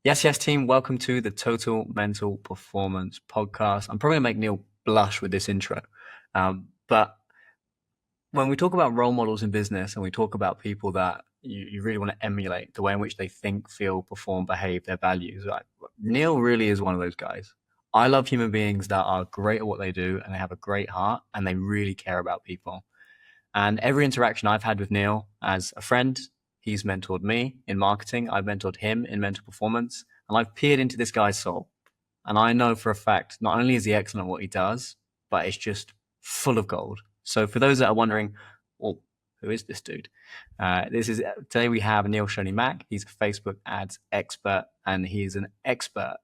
Yes, team. Welcome to the Total Mental Performance Podcast. I'm probably gonna make Neil blush with this intro, but when we talk about role models in business and we talk about people that you really want to emulate the way in which they think, feel, perform, behave, their values, like Neil really is one of those guys. I love human beings that are great at what they do and they have a great heart and they really care about people. And every interaction I've had with Neil as a friend, he's mentored me in marketing. I've mentored him in mental performance. And I've peered into this guy's soul. And I know for a fact, not only is he excellent at what he does, but it's just full of gold. So for those that are wondering, well, who is this dude? Today we have Neil Shoney Mac. He's a Facebook ads expert, and he's an expert.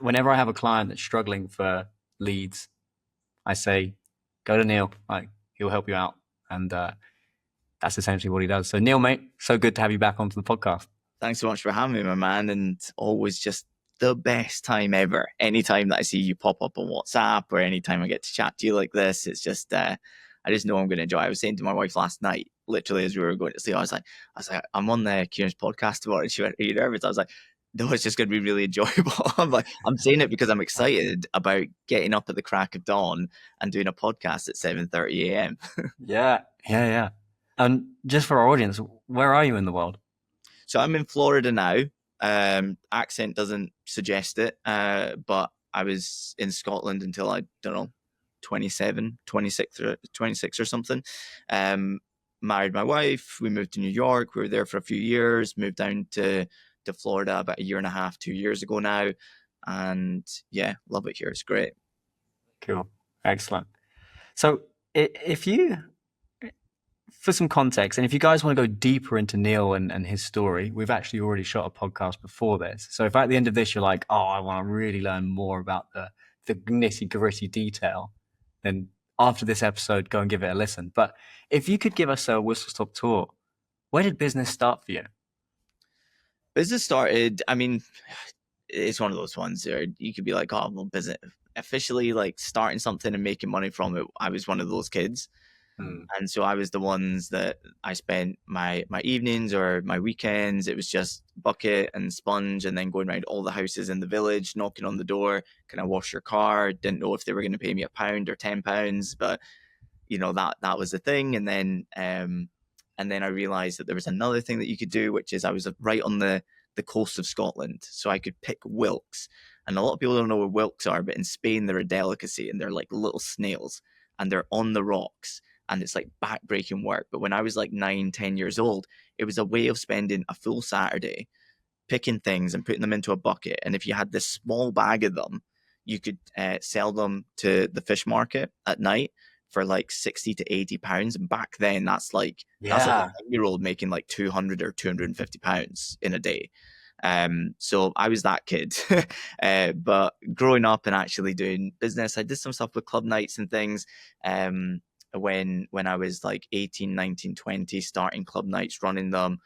Whenever I have a client that's struggling for leads, I say, go to Neil. Like, he'll help you out. And that's essentially what he does. So Neil, mate, so good to have you back onto the podcast. Thanks so much for having me, my man. And always just the best time ever. Anytime that I see you pop up on WhatsApp or anytime I get to chat to you like this, it's just, I just know I'm going to enjoy it. I was saying to my wife last night, literally as we were going to sleep, I was like, I'm on the Kieran's podcast tomorrow. And she went, are you nervous? I was like, no, it's just going to be really enjoyable. I'm saying it because I'm excited about getting up at the crack of dawn and doing a podcast at 7:30 a.m. Yeah. And just for our audience, where are you in the world? So I'm in Florida now. Accent doesn't suggest it, but I was in Scotland until, I don't know, 26 or something. Married my wife. We moved to New York. We were there for a few years, moved down to Florida about 1.5 years, 2 years ago now. And yeah, love it here. It's great. Cool. Excellent. So if you, for some context, and if you guys want to go deeper into Neil and his story, we've actually already shot a podcast before this. So if at the end of this you're like, oh, I want to really learn more about the nitty gritty detail, then after this episode, go and give it a listen. But if you could give us a whistle stop tour, where did business start for you? Business started, I mean, it's one of those ones where you could be like, oh, well, business officially, like starting something and making money from it. I was one of those kids. And so I was the ones that I spent my evenings or my weekends. It was just bucket and sponge and then going around all the houses in the village, knocking on the door. Can I wash your car? Didn't know if they were going to pay me £1 or £10, but you know, that was the thing. And then I realized that there was another thing that you could do, which is I was right on the coast of Scotland. So I could pick wilks. And a lot of people don't know where wilks are, but in Spain, they're a delicacy and they're like little snails and they're on the rocks. And it's like backbreaking work. But when I was like 9, 10 years old, it was a way of spending a full Saturday picking things and putting them into a bucket. And if you had this small bag of them, you could sell them to the fish market at night for like 60 to 80 pounds. And back then, that's like a 9-year-old making like 200 or 250 pounds in a day. So I was that kid. But growing up and actually doing business, I did some stuff with club nights and things. When I was like 18, 19, 20, starting club nights, running them,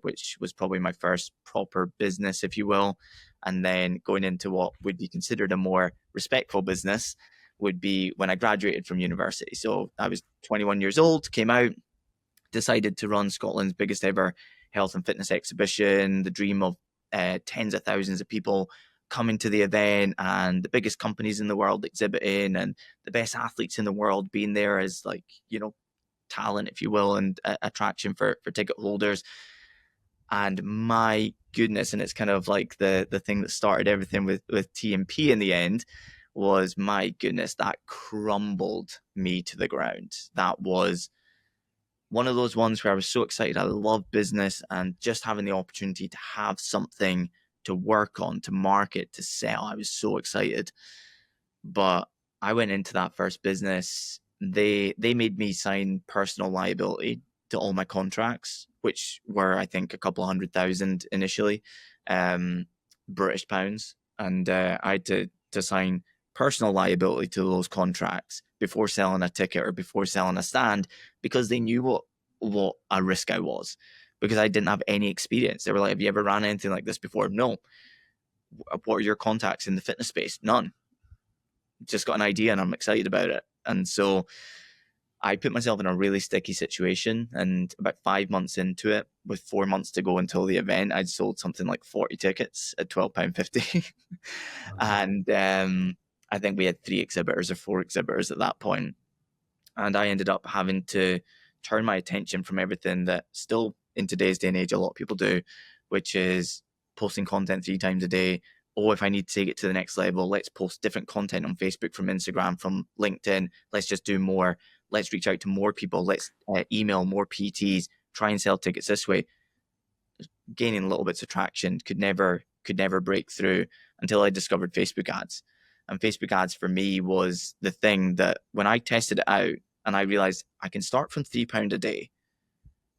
which was probably my first proper business, if you will. And then going into what would be considered a more respectful business would be when I graduated from university. So I was 21 years old, came out, decided to run Scotland's biggest ever health and fitness exhibition, the dream of tens of thousands of people coming to the event and the biggest companies in the world exhibiting and the best athletes in the world being there as, like, you know, talent, if you will, and attraction for ticket holders. And my goodness, and it's kind of like the thing that started everything with TMP in the end, was, my goodness, that crumbled me to the ground. That was one of those ones where I was so excited. I love business, and just having the opportunity to have something to work on, to market, to sell, I was so excited. But I went into that first business. They made me sign personal liability to all my contracts, which were, I think, a couple $100,000 initially, British pounds. And I had to sign personal liability to those contracts before selling a ticket or before selling a stand, because they knew what a risk I was, because I didn't have any experience. They were like, have you ever ran anything like this before? No. What are your contacts in the fitness space? None. Just got an idea and I'm excited about it. And so I put myself in a really sticky situation, and about 5 months into it, with 4 months to go until the event, I'd sold something like 40 tickets at £12.50. And I think we had 3 exhibitors or 4 exhibitors at that point. And I ended up having to turn my attention from everything that still in today's day and age a lot of people do, which is posting content 3 times a day. Oh, if I need to take it to the next level, let's post different content on Facebook, from Instagram, from LinkedIn. Let's just do more. Let's reach out to more people. Let's email more PTs, try and sell tickets this way. Gaining little bits of traction, could never break through until I discovered Facebook ads. And Facebook ads for me was the thing that, when I tested it out and I realized I can start from £3 a day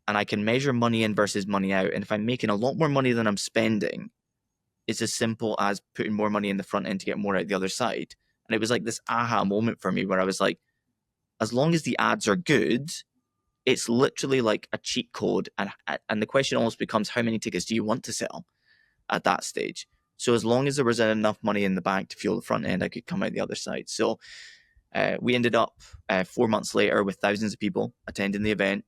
and I can measure money in versus money out. And if I'm making a lot more money than I'm spending, it's as simple as putting more money in the front end to get more out the other side. And it was like this aha moment for me where I was like, as long as the ads are good, it's literally like a cheat code. And the question almost becomes, how many tickets do you want to sell at that stage? So as long as there was enough money in the bank to fuel the front end, I could come out the other side. So we ended up 4 months later with thousands of people attending the event.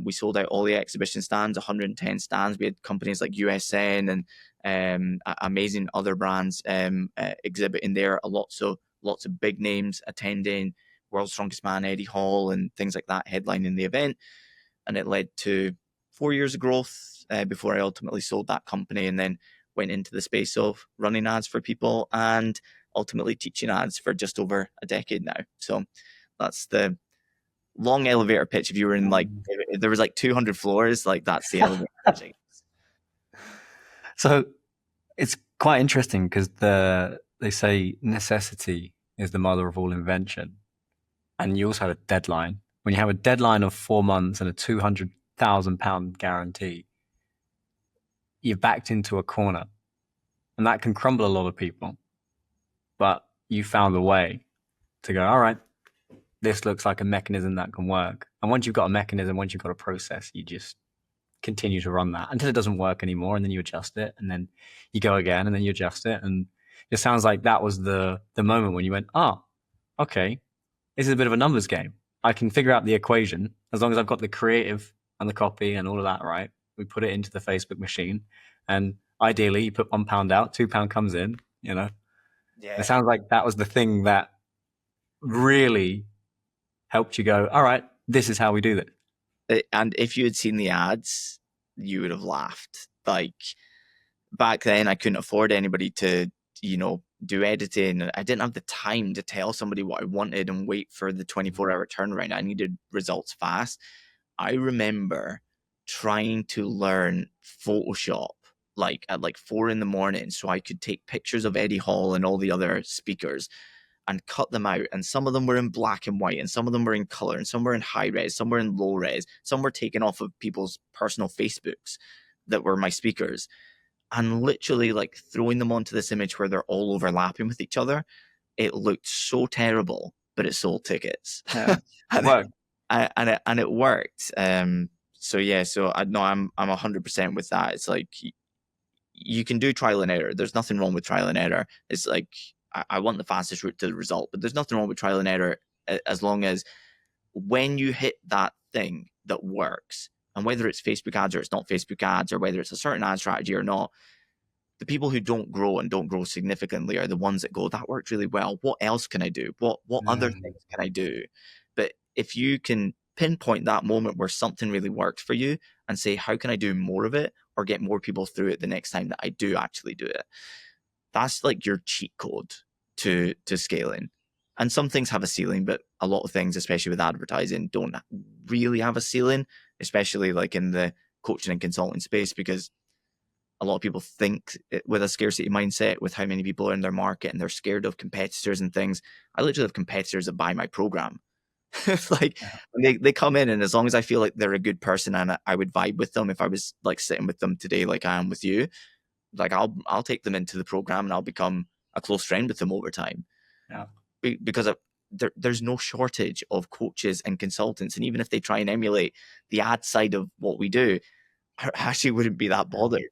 We sold out all the exhibition stands, 110 stands. We had companies like USN and amazing other brands exhibiting there. Lots of big names attending. World's Strongest Man, Eddie Hall, and things like that headlining the event. And it led to 4 years of growth before I ultimately sold that company, and then went into the space of running ads for people and ultimately teaching ads for just over a decade now. So that's the long elevator pitch. If you were in like, if there was like 200 floors, like that's the elevator pitch. So it's quite interesting because they say necessity is the mother of all invention. And you also had a deadline. When you have a deadline of 4 months and a £200,000 guarantee, you're backed into a corner. And that can crumble a lot of people. But you found a way to go, all right, this looks like a mechanism that can work. And once you've got a mechanism, once you've got a process, you just continue to run that until it doesn't work anymore. And then you adjust it. And then you go again and then you adjust it. And it sounds like that was the moment when you went, oh, okay, this is a bit of a numbers game. I can figure out the equation as long as I've got the creative and the copy and all of that right. We put it into the Facebook machine, and ideally, you put £1 out, £2 comes in. You know, Yeah. It sounds like that was the thing that really helped you go, all right, this is how we do this. And if you had seen the ads, you would have laughed. Like, back then, I couldn't afford anybody to, do editing. I didn't have the time to tell somebody what I wanted and wait for the 24-hour turnaround. I needed results fast. I remember trying to learn Photoshop like at like 4 a.m. so I could take pictures of Eddie Hall and all the other speakers and cut them out. And some of them were in black and white, and some of them were in color, and some were in high res, some were in low res, some were taken off of people's personal Facebooks that were my speakers, and literally like throwing them onto this image where they're all overlapping with each other. It looked so terrible, but it sold tickets. Yeah. and, Well, and it worked. So yeah, so I'm 100% with that. It's like you can do trial and error. There's nothing wrong with trial and error. It's like I want the fastest route to the result, but there's nothing wrong with trial and error as long as when you hit that thing that works, and whether it's Facebook ads or it's not Facebook ads, or whether it's a certain ad strategy or not, the people who don't grow and don't grow significantly are the ones that go, that worked really well. What else can I do? What other things can I do? But if you can pinpoint that moment where something really worked for you and say, how can I do more of it or get more people through it the next time that I do actually do it? That's like your cheat code to scaling. And some things have a ceiling, but a lot of things, especially with advertising, don't really have a ceiling, especially like in the coaching and consulting space, because a lot of people think with a scarcity mindset with how many people are in their market, and they're scared of competitors and things. I literally have competitors that buy my program. Like they come in, and as long as I feel like they're a good person and I would vibe with them, if I was like sitting with them today like I am with you, like I'll take them into the program and I'll become a close friend with them over time. Yeah. Because there's no shortage of coaches and consultants, and even if they try and emulate the ad side of what we do, I actually wouldn't be that bothered.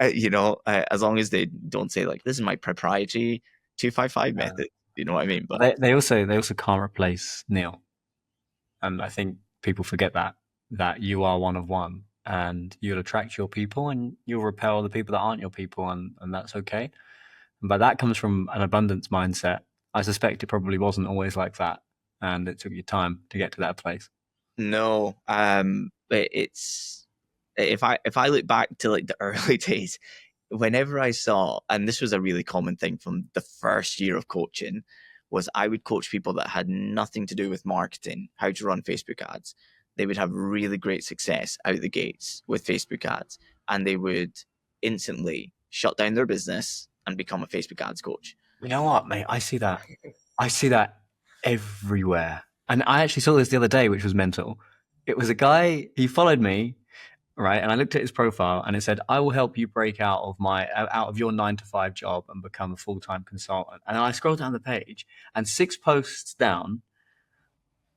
As long as they don't say like, this is my proprietary 255 method. You know what I mean? But they also can't replace Neil. And I think people forget that you are one of one, and you'll attract your people and you'll repel the people that aren't your people, and that's okay. But that comes from an abundance mindset. I suspect it probably wasn't always like that, and it took you time to get to that place. No, but it's if I look back to like the early days, whenever I saw, and this was a really common thing from the first year of coaching, was I would coach people that had nothing to do with marketing, how to run Facebook ads. They would have really great success out the gates with Facebook ads, and they would instantly shut down their business and become a Facebook ads coach. You know what, mate? I see that. I see that everywhere. And I actually saw this the other day, which was mental. It was a guy, he followed me, right? And I looked at his profile and it said, I will help you break out of your 9 to 5 job and become a full-time consultant. And I scrolled down the page, and 6 posts down,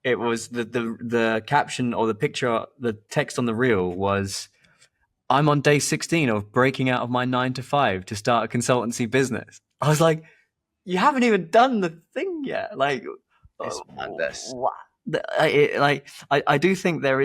it was the caption, or the picture, the text on the reel was, I'm on day 16 of breaking out of my 9 to 5 to start a consultancy business. I was like, you haven't even done the thing yet. Like, It's madness. what? I do think there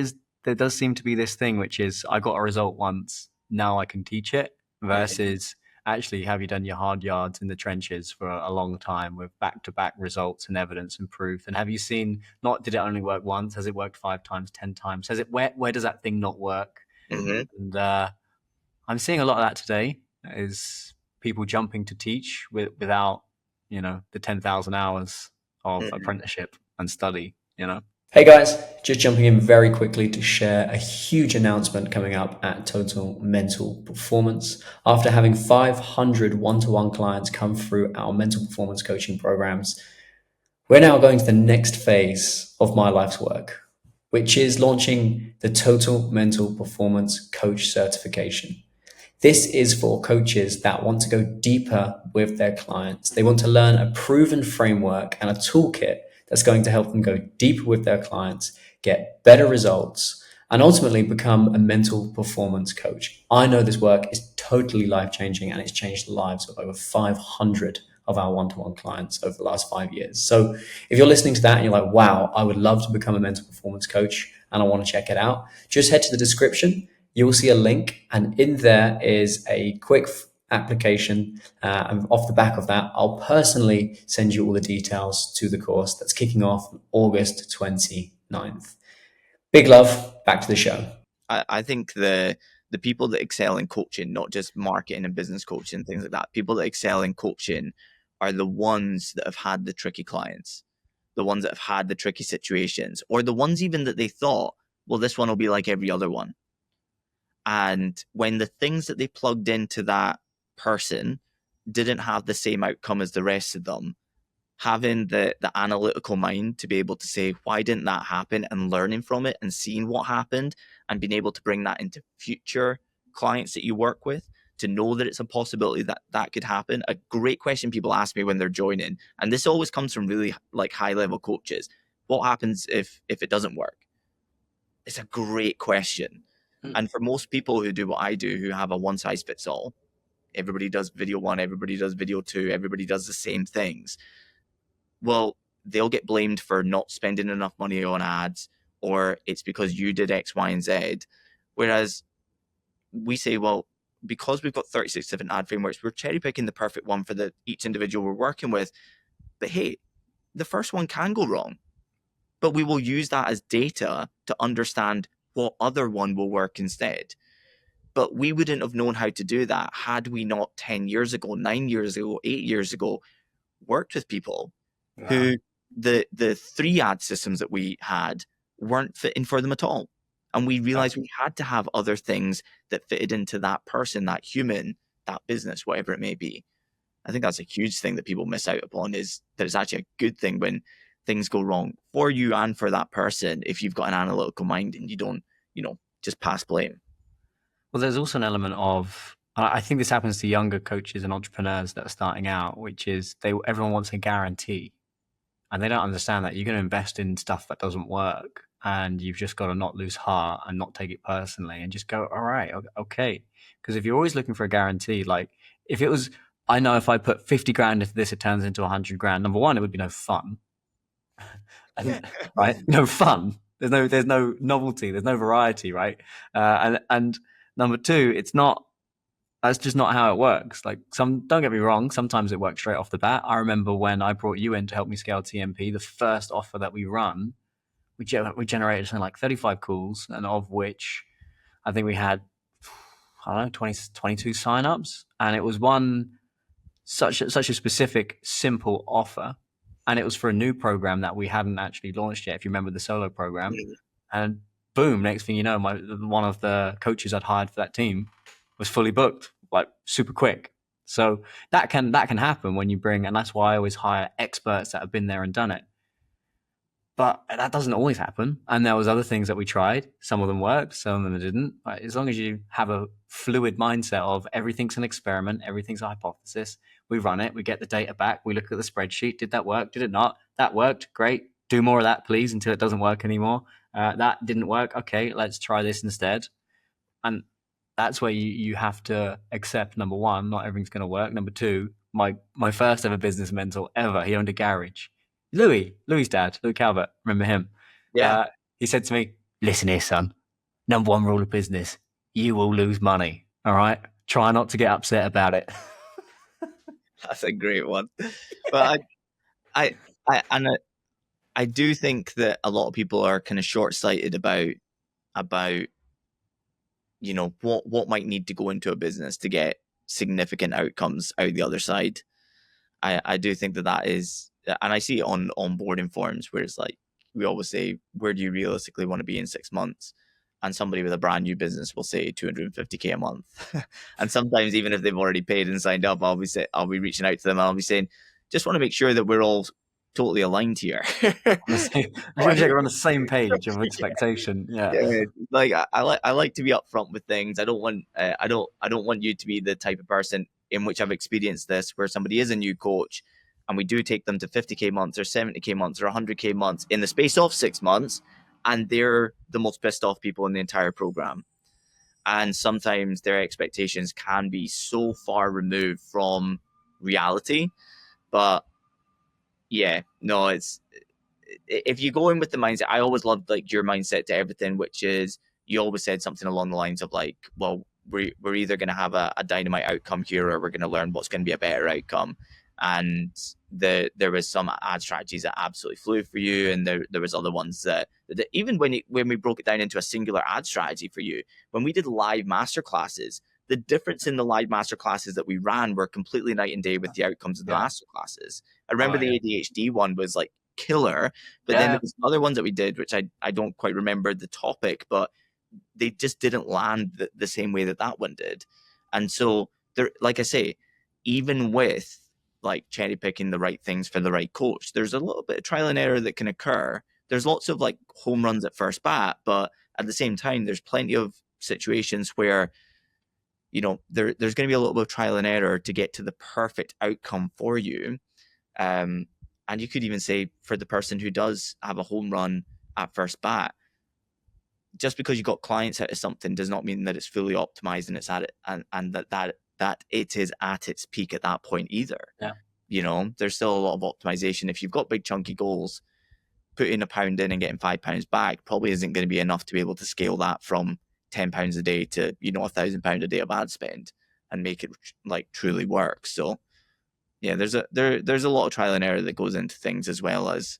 does seem to be this thing, which is, I got a result once, now I can teach it, versus actually, have you done your hard yards in the trenches for a long time with back-to-back results and evidence and proof? And have you seen, not did it only work once, has it worked 5 times, 10 times? Where does that thing not work? And I'm seeing a lot of that today, is people jumping to teach without, the 10,000 hours of apprenticeship and study, Hey guys, just jumping in very quickly to share a huge announcement coming up at Total Mental Performance. After having 500 one-to-one clients come through our mental performance coaching programs, we're now going to the next phase of my life's work, which is launching the Total Mental Performance Coach Certification. This is for coaches that want to go deeper with their clients. They want to learn a proven framework and a toolkit that's going to help them go deeper with their clients, get better results, and ultimately become a mental performance coach. I know this work is totally life-changing, and it's changed the lives of over 500 of our one-to-one clients over the last 5 years. So if you're listening to that and you're like, wow, I would love to become a mental performance coach and I want to check it out, just head to the description. You will see a link, and in there is a quick application. And off the back of that, I'll personally send you all the details to the course that's kicking off August 29th. Big love. Back to the show. I think the people that excel in coaching, not just marketing and business coaching, things like that, people that excel in coaching are the ones that have had the tricky clients, the ones that have had the tricky situations, or the ones even that they thought, well, this one will be like every other one. And when the things that they plugged into that person didn't have the same outcome as the rest of them, having the analytical mind to be able to say, why didn't that happen, and learning from it and seeing what happened and being able to bring that into future clients that you work with, to know that it's a possibility that that could happen. A great question people ask me when they're joining, and this always comes from really like high level coaches: what happens if it doesn't work? It's a great question. And for most people who do what I do, who have a one size fits all, everybody does video 1, everybody does video 2, everybody does the same things, well, they'll get blamed for not spending enough money on ads, or it's because you did X, Y, and Z. Whereas we say, well, because we've got 36 different ad frameworks, we're cherry picking the perfect one for each individual we're working with. But hey, the first one can go wrong, but we will use that as data to understand what other one will work instead. But we wouldn't have known how to do that had we not 10 years ago, 9 years ago, 8 years ago, worked with people who the 3 ad systems that we had weren't fitting for them at all. And we realized we had to have other things that fitted into that person, that human, that business, whatever it may be. I think that's a huge thing that people miss out upon, is that it's actually a good thing when things go wrong for you and for that person, if you've got an analytical mind and you don't, just pass blame. Well, there's also an element of, I think this happens to younger coaches and entrepreneurs that are starting out, which is everyone wants a guarantee, and they don't understand that you're going to invest in stuff that doesn't work, and you've just got to not lose heart and not take it personally and just go, all right, okay. Because if you're always looking for a guarantee, like if it was, I know if I put 50 grand into this, it turns into 100 grand. Number one, it would be no fun. Right? No fun. There's no novelty. There's no variety, right? And number two, that's just not how it works. Like, don't get me wrong, sometimes it works straight off the bat. I remember when I brought you in to help me scale TMP, the first offer that we run, we generated something like 35 calls, and of which I think we had, I don't know, 22 signups. And it was such a specific, simple offer. And it was for a new program that we hadn't actually launched yet, if you remember the solo program. And boom, next thing you know, one of the coaches I'd hired for that team was fully booked, like super quick. So that can happen when you bring, and that's why I always hire experts that have been there and done it. But that doesn't always happen. And there was other things that we tried. Some of them worked, some of them didn't. But as long as you have a fluid mindset of everything's an experiment, everything's a hypothesis, we run it, we get the data back, we look at the spreadsheet. Did that work? Did it not? That worked. Great. Do more of that, please, until it doesn't work anymore. That didn't work. Okay, let's try this instead. And that's where you have to accept, number one, not everything's going to work. Number two, my first ever business mentor ever, he owned a garage. Louis's dad, Louis Calvert, remember him? Yeah. He said to me, listen here, son, number one rule of business, you will lose money, all right? Try not to get upset about it. That's a great one. But I do think that a lot of people are kind of short-sighted about what might need to go into a business to get significant outcomes out the other side. I do think that is, and I see it on onboarding forums where it's like, we always say, where do you realistically want to be in 6 months? And somebody with a brand new business will say 250K a month. And sometimes even if they've already paid and signed up, I'll be reaching out to them and I'll be saying, just want to make sure that we're all totally aligned here. I want to check we're on the same page of expectation. Yeah. Like I like to be upfront with things. I don't want you to be the type of person in which I've experienced this, where somebody is a new coach and we do take them to 50K months or 70K months or 100K months in the space of 6 months, and they're the most pissed off people in the entire program. And sometimes their expectations can be so far removed from reality. But yeah, no, if you go in with the mindset, I always loved like your mindset to everything, which is you always said something along the lines of like, well, we're either going to have a dynamite outcome here, or we're going to learn what's going to be a better outcome. And there was some ad strategies that absolutely flew for you, and there was other ones that even when we broke it down into a singular ad strategy for you, when we did live masterclasses, the difference in the live masterclasses that we ran were completely night and day with the outcomes of the masterclasses. I remember the ADHD one was like killer, but then there was other ones that we did, which I don't quite remember the topic, but they just didn't land the same way that one did. And so there, like I say, even with like cherry picking the right things for the right coach, there's a little bit of trial and error that can occur. There's lots of like home runs at first bat, but at the same time, there's plenty of situations where, there's going to be a little bit of trial and error to get to the perfect outcome for you. And you could even say for the person who does have a home run at first bat, just because you got clients out of something does not mean that it's fully optimized and it's at it, and that it is at its peak at that point either. Yeah. There's still a lot of optimization. If you've got big chunky goals, putting £1 in and getting £5 back probably isn't going to be enough to be able to scale that from £10 a day to £1,000 a day of ad spend and make it like truly work. So yeah, there's a lot of trial and error that goes into things, as well as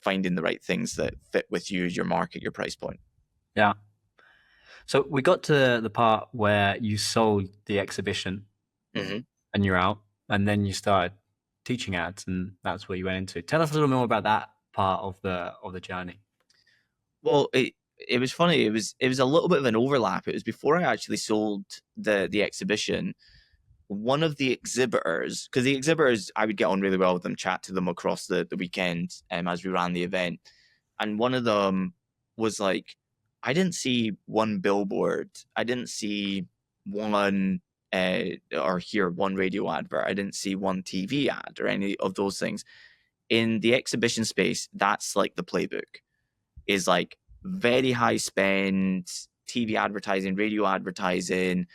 finding the right things that fit with you, your market, your price point. Yeah. So we got to the part where you sold the exhibition and you're out, and then you started teaching ads, and that's where you went into. Tell us a little more about that part of the journey. Well, it was funny. It was a little bit of an overlap. It was before I actually sold the exhibition. One of the exhibitors, because the exhibitors, I would get on really well with them, chat to them across the weekend as we ran the event. And one of them was like, I didn't see one billboard. I didn't see one or hear one radio advert. I didn't see one TV ad or any of those things. In the exhibition space, that's like the playbook, is like very high spend, TV advertising, radio advertising,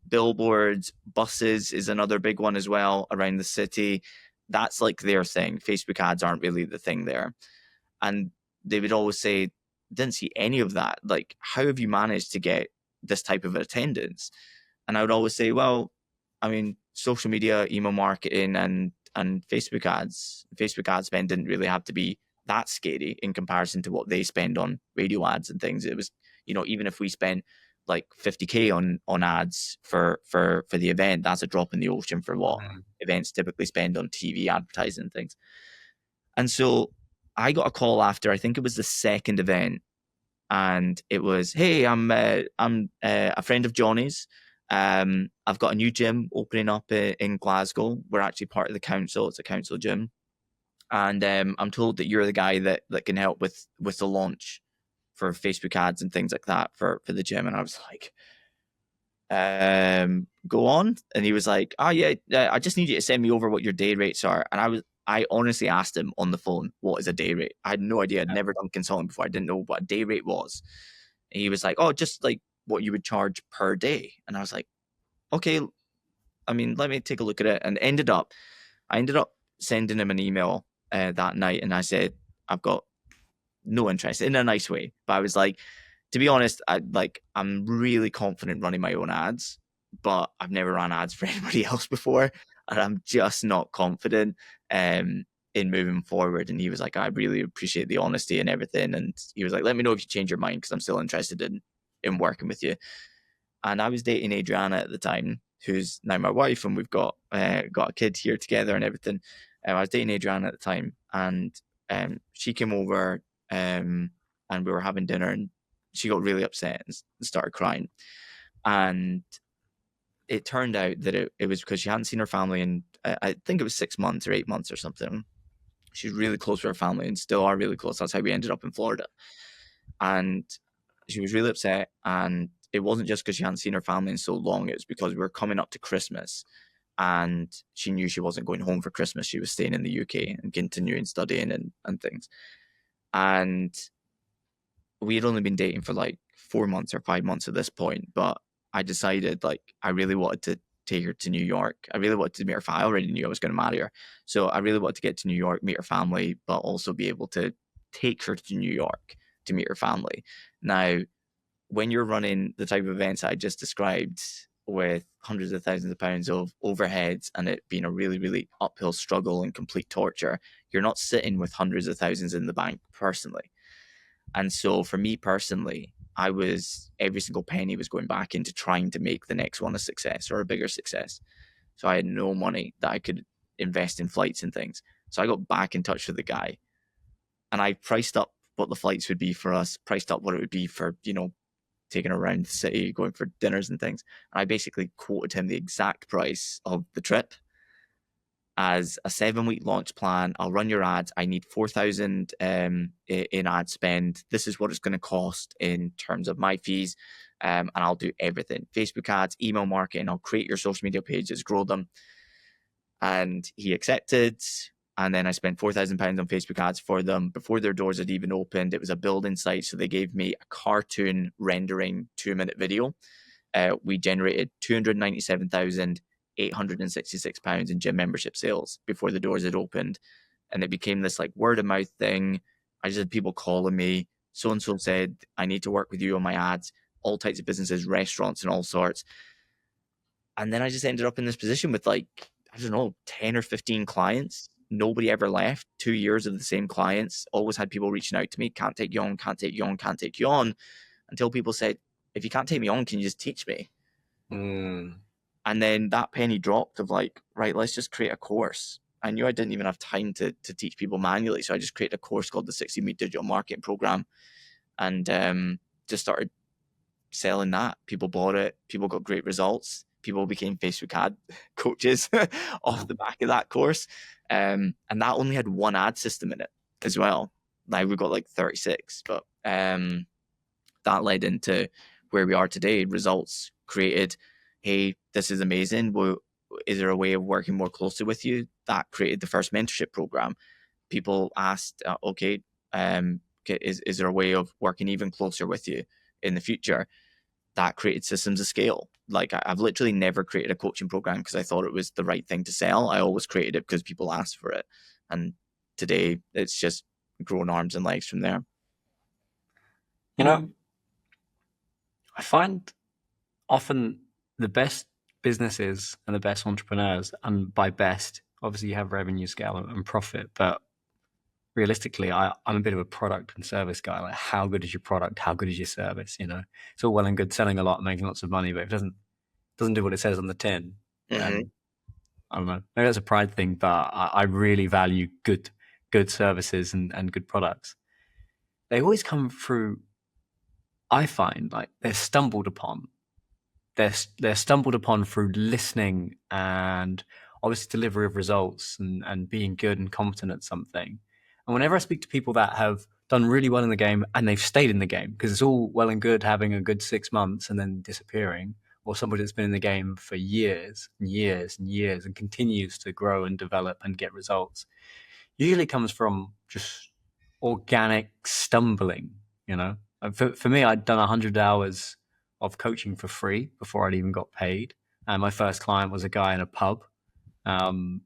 billboards, buses is another big one as well around the city. That's like their thing. Facebook ads aren't really the thing there. And they would always say, didn't see any of that. Like, how have you managed to get this type of attendance? And I would always say, well, I mean, social media, email marketing, and Facebook ads. Facebook ad spend didn't really have to be that scary in comparison to what they spend on radio ads and things. It was, even if we spent like 50K on ads for the event, that's a drop in the ocean for what events typically spend on TV advertising and things. And so I got a call after, I think it was the second event, and it was, hey, I'm a friend of Johnny's. I've got a new gym opening up in Glasgow. We're actually part of the council. It's a council gym. And I'm told that you're the guy that can help with the launch for Facebook ads and things like that for the gym. And I was like, go on. And he was like, oh yeah, I just need you to send me over what your day rates are. And I honestly asked him on the phone, what is a day rate? I had no idea. I'd never done consulting before. I didn't know what a day rate was. And he was like, oh, just like what you would charge per day. And I was like, okay, I mean, let me take a look at it. And I ended up sending him an email that night. And I said, I've got no interest, in a nice way. But I was like, to be honest, I'm really confident running my own ads, but I've never run ads for anybody else before. And I'm just not confident in moving forward. And he was like, I really appreciate the honesty and everything. And he was like, let me know if you change your mind, because I'm still interested in working with you. And I was dating Adriana at the time, who's now my wife, and we've got a kid here together and everything. I was dating Adriana at the time, and she came over and we were having dinner, and she got really upset and started crying. And it turned out that it was because she hadn't seen her family in, I think it was 6 months or 8 months or something. She's really close to her family and still are really close. That's how we ended up in Florida. And she was really upset. And it wasn't just because she hadn't seen her family in so long. It was because we were coming up to Christmas, and she knew she wasn't going home for Christmas. She was staying in the UK and continuing studying and things. And we had only been dating for like 4 months or 5 months at this point, but I decided like I really wanted to take her to New York. I really wanted to meet her family. I already knew I was going to marry her. So I really wanted to get to New York, meet her family, but also be able to take her to New York to meet her family. Now, when you're running the type of events I just described, with hundreds of thousands of pounds of overheads and it being a really, really uphill struggle and complete torture, you're not sitting with hundreds of thousands in the bank personally. And so for me personally, every single penny was going back into trying to make the next one a success or a bigger success. So I had no money that I could invest in flights and things. So I got back in touch with the guy, and I priced up what the flights would be for us, priced up what it would be for, taking her around the city, going for dinners and things. And I basically quoted him the exact price of the trip as a 7-week launch plan. I'll run your ads. I need 4,000 in ad spend. This is what it's going to cost in terms of my fees. And I'll do everything. Facebook ads, email marketing. I'll create your social media pages, grow them. And he accepted. And then I spent £4,000 on Facebook ads for them before their doors had even opened. It was a building site. So they gave me a cartoon rendering 2-minute video. We generated £297,866 in gym membership sales before the doors had opened. And it became this like word of mouth thing. I just had people calling me. So-and-so said, I need to work with you on my ads, all types of businesses, restaurants and all sorts. And then I just ended up in this position with 10 or 15 clients. Nobody ever left. 2 years of the same clients. Always had people reaching out to me. Can't take you on, can't take you on, can't take you on. Until people said, if you can't take me on, can you just teach me? And then that penny dropped of like, right, let's just create a course. I knew I didn't even have time to teach people manually. So I just created a course called the 60-Week Digital Marketing Program, and just started selling that. People bought it. People got great results. People became Facebook ad coaches off the back of that course. And that only had one ad system in it as well. Now we've got like 36, but that led into where we are today. Results created. Hey, this is amazing. Well, is there a way of working more closely with you? That created the first mentorship program. People asked, is there a way of working even closer with you in the future? That created systems of scale. Like I've literally never created a coaching program because I thought it was the right thing to sell. I always created it because people asked for it. And today it's just grown arms and legs from there. You know, I find often the best businesses and the best entrepreneurs, and by best, obviously you have revenue scale and profit, but realistically, I'm a bit of a product and service guy. Like, how good is your product? How good is your service? You know, it's all well and good selling a lot and making lots of money, but if it doesn't do what it says on the tin, then I don't know. Maybe that's a pride thing, but I really value good services and good products. They always come through. I find like they're stumbled upon. They're stumbled upon through listening and obviously delivery of results and being good and competent at something. And whenever I speak to people that have done really well in the game and they've stayed in the game, because it's all well and good having a good 6 months and then disappearing, or somebody that's been in the game for years and years and years and continues to grow and develop and get results, usually comes from just organic stumbling, you know. For me, I'd done 100 hours of coaching for free before I'd even got paid. And my first client was a guy in a pub. Um,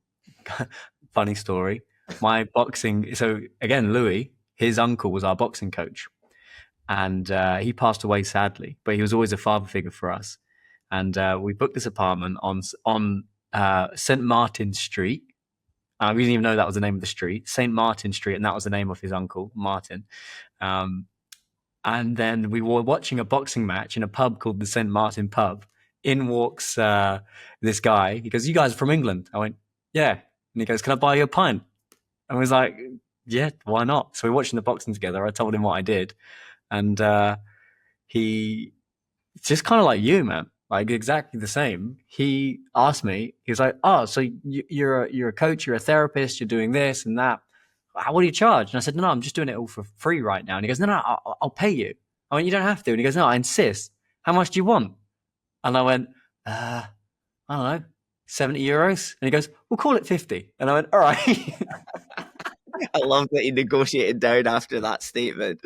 funny story. My boxing, so again, Louis, his uncle was our boxing coach. And he passed away sadly, but he was always a father figure for us. And we booked this apartment on St. Martin Street. We didn't even know that was the name of the street, St. Martin Street, and that was the name of his uncle, Martin. And then we were watching a boxing match in a pub called the St. Martin Pub. In walks this guy. He goes, "You guys are from England?" I went, "Yeah." And he goes, "Can I buy you a pint?" And I was like, "Yeah, why not?" So we're watching the boxing together. I told him what I did. And he, just kind of like you, man, like exactly the same. He asked me, he was like, "Oh, so you're a coach, you're a therapist, you're doing this and that. What do you charge?" And I said, "No, I'm just doing it all for free right now." And he goes, "No, I'll pay you." I went, "You don't have to." And he goes, "No, I insist. How much do you want?" And I went, I don't know, 70 euros. And he goes, "We'll call it 50. And I went, "All right." I love that he negotiated down after that statement.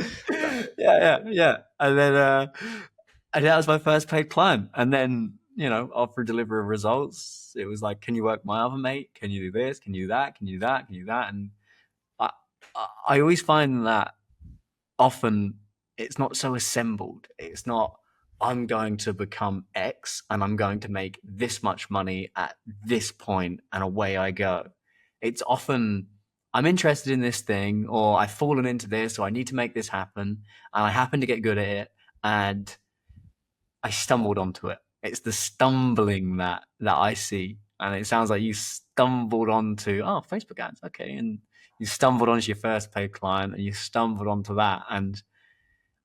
Yeah. And then, and that was my first paid client. And then, you know, after delivery of results, it was like, "Can you work my other mate? Can you do this? Can you do that? Can you do that? Can you do that?" And I always find that often it's not so assembled. It's not, "I'm going to become X and I'm going to make this much money at this point and away I go." It's often, "I'm interested in this thing," or "I've fallen into this," or "I need to make this happen," and I happen to get good at it, and I stumbled onto it. It's the stumbling that I see. And it sounds like you stumbled onto, Facebook ads. Okay. And you stumbled onto your first paid client and you stumbled onto that. And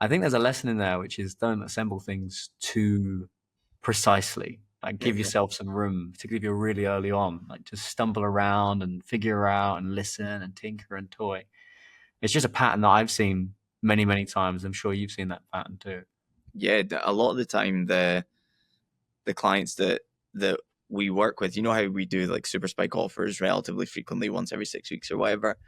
I think there's a lesson in there, which is don't assemble things too precisely. Like, give yourself some room, particularly if you're really early on. Like, just stumble around and figure out and listen and tinker and toy. It's just a pattern that I've seen many, many times. I'm sure you've seen that pattern too. Yeah, a lot of the time the clients that we work with, you know how we do like super spike offers relatively frequently, once every 6 weeks or whatever.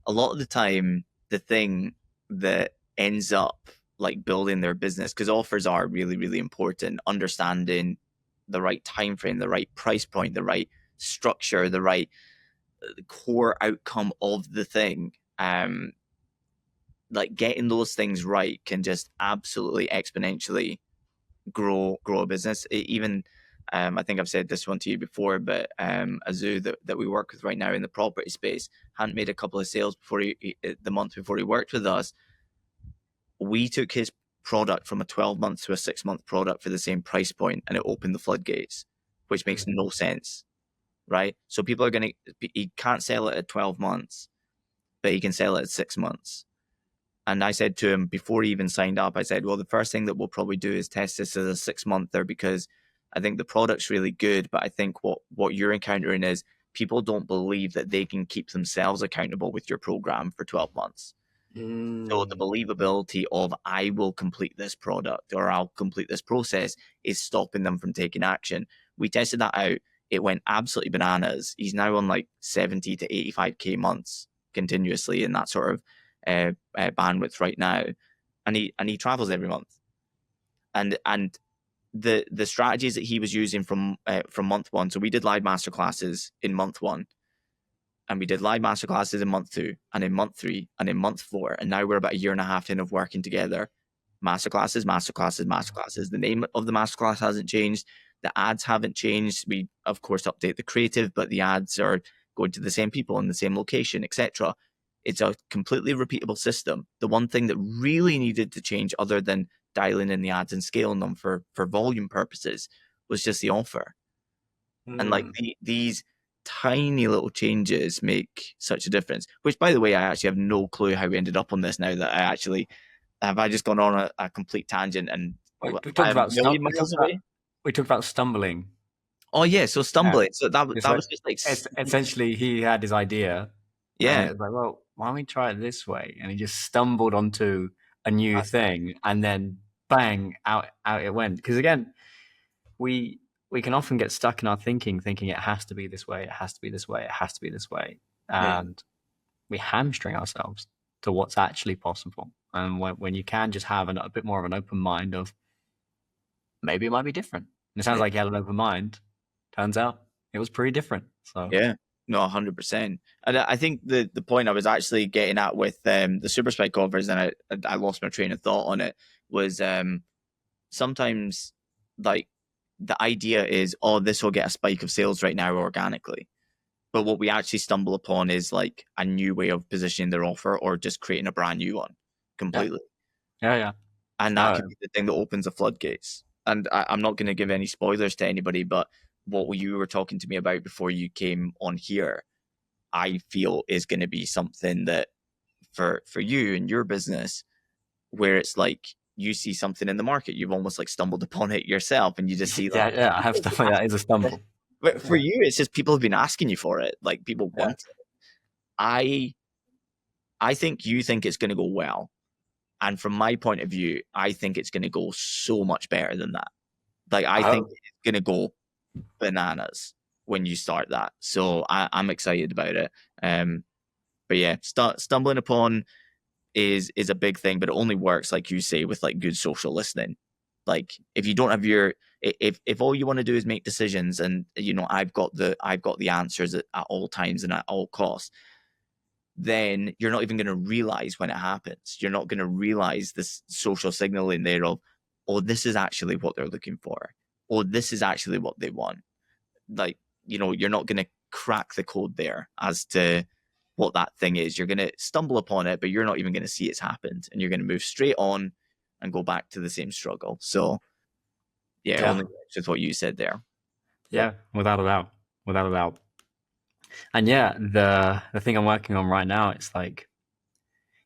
A lot of the time, the thing that ends up like building their business, because offers are really, really important, understanding the right time frame, the right price point, the right structure, the right core outcome of the thing. Like getting those things right can just absolutely exponentially grow a business. Even I think I've said this one to you before, but Azu that we work with right now in the property space hadn't made a couple of sales before the month before he worked with us. We took his product from a 12-month to a 6-month product for the same price point, and it opened the floodgates, which makes no sense, right? So people are he can't sell it at 12 months, but he can sell it at 6 months. And I said to him before he even signed up, I said, well, the first thing that we'll probably do is test this as a 6-monther, because I think the product's really good. But I think what you're encountering is people don't believe that they can keep themselves accountable with your program for 12 months. So the believability of I will complete this product or I'll complete this process is stopping them from taking action. We tested that out. It went absolutely bananas. He's now on like 70 to 85K months continuously in that sort of bandwidth right now, and he travels every month, and the strategies that he was using from month one. So we did live masterclasses in month one, and we did live masterclasses in month two, and in month three, and in month four, and now we're about a year and a half in of working together, masterclasses, masterclasses, masterclasses. The name of the masterclass hasn't changed. The ads haven't changed. We, of course, update the creative, but the ads are going to the same people in the same location, etc. It's a completely repeatable system. The one thing that really needed to change, other than dialing in the ads and scaling them for volume purposes, was just the offer. And like these tiny little changes make such a difference. Which, by the way, I actually have no clue how we ended up on this. Now that I just gone on a complete tangent and we I'm talked a about million miles away. we talked about stumbling. Oh yeah, so stumbling. So that It's was just like essentially he had his idea. And it was like, well, why don't we try it this way? And he just stumbled onto a new thing, and then bang, out it went. Because again, we can often get stuck in our thinking it has to be this way, it has to be this way, it has to be this way, and we hamstring ourselves to what's actually possible. And when you can just have a bit more of an open mind of maybe it might be different. And it sounds like you had an open mind. Turns out it was pretty different. So yeah, no, 100%. And I think the point I was actually getting at with the super spike offers, and I lost my train of thought on it, was sometimes like the idea is, oh, this will get a spike of sales right now organically. But what we actually stumble upon is like a new way of positioning their offer, or just creating a brand new one completely. Yeah. And that could be the thing that opens the floodgates. And I'm not going to give any spoilers to anybody, but what you were talking to me about before you came on here, I feel is going to be something that for you and your business, where it's like you see something in the market, you've almost like stumbled upon it yourself, and you just see like, I have stuff like that. It's a stumble. But for you, it's just people have been asking you for it. Like people want it. I think you think it's going to go well. And from my point of view, I think it's going to go so much better than that. Like I think it's going to go bananas when you start that. So I'm excited about it. But yeah, stumbling upon is a big thing, but it only works, like you say, with like good social listening. Like if you don't have if all you want to do is make decisions, and I've got the answers at all times and at all costs, then you're not even going to realize when it happens. You're not going to realize this social signal in there of, oh, this is actually what they're looking for. Or this is actually what they want. Like, you're not going to crack the code there as to what that thing is. You're going to stumble upon it, but you're not even going to see it's happened. And you're going to move straight on and go back to the same struggle. So, yeah. Only just what you said there. Yeah, without a doubt. And yeah, the thing I'm working on right now, it's like,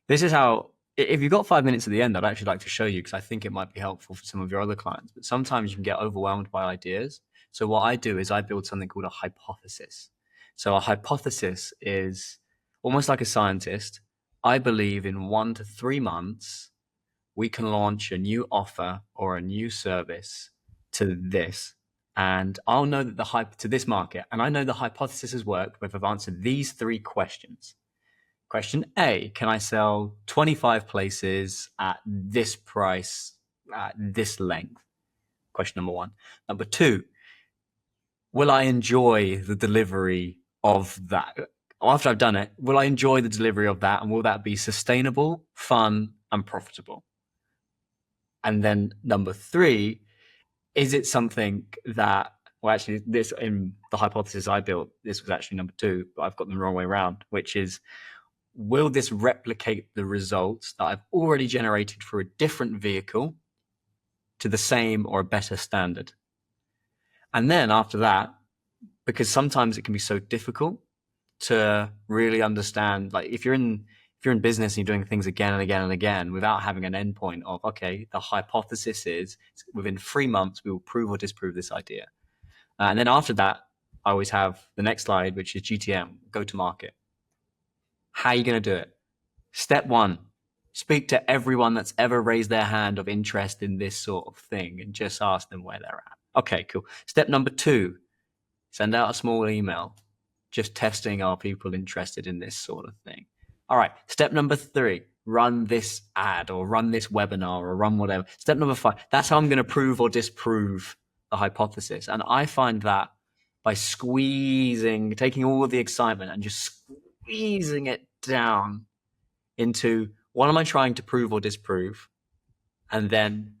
this is how, if you've got 5 minutes at the end, I'd actually like to show you, because I think it might be helpful for some of your other clients. But sometimes you can get overwhelmed by ideas. So what I do is I build something called a hypothesis. So a hypothesis is almost like a scientist. I believe in 1 to 3 months, we can launch a new offer or a new service to this. And I'll know that to this market, and I know the hypothesis has worked if I've answered these 3 questions. Question A, can I sell 25 places at this price, at this length? Question number 1. Number 2, will I enjoy the delivery of that? After I've done it, will I enjoy the delivery of that? And will that be sustainable, fun, and profitable? And then number 3, is it something that, well, actually, this in the hypothesis I built, this was actually number 2, but I've got them the wrong way around, which is, will this replicate the results that I've already generated for a different vehicle to the same or a better standard? And then after that, because sometimes it can be so difficult to really understand, like if you're in business and you're doing things again and again and again without having an endpoint of, okay, the hypothesis is within 3 months we will prove or disprove this idea. And then after that, I always have the next slide, which is GTM, go to market. How are you going to do it? Step 1, speak to everyone that's ever raised their hand of interest in this sort of thing and just ask them where they're at. Okay, cool. Step number 2, send out a small email, just testing, are people interested in this sort of thing? All right. Step number 3, run this ad or run this webinar or run whatever. Step number 5, that's how I'm going to prove or disprove the hypothesis. And I find that by taking all of the excitement and just squeezing it down into, what am I trying to prove or disprove? and then,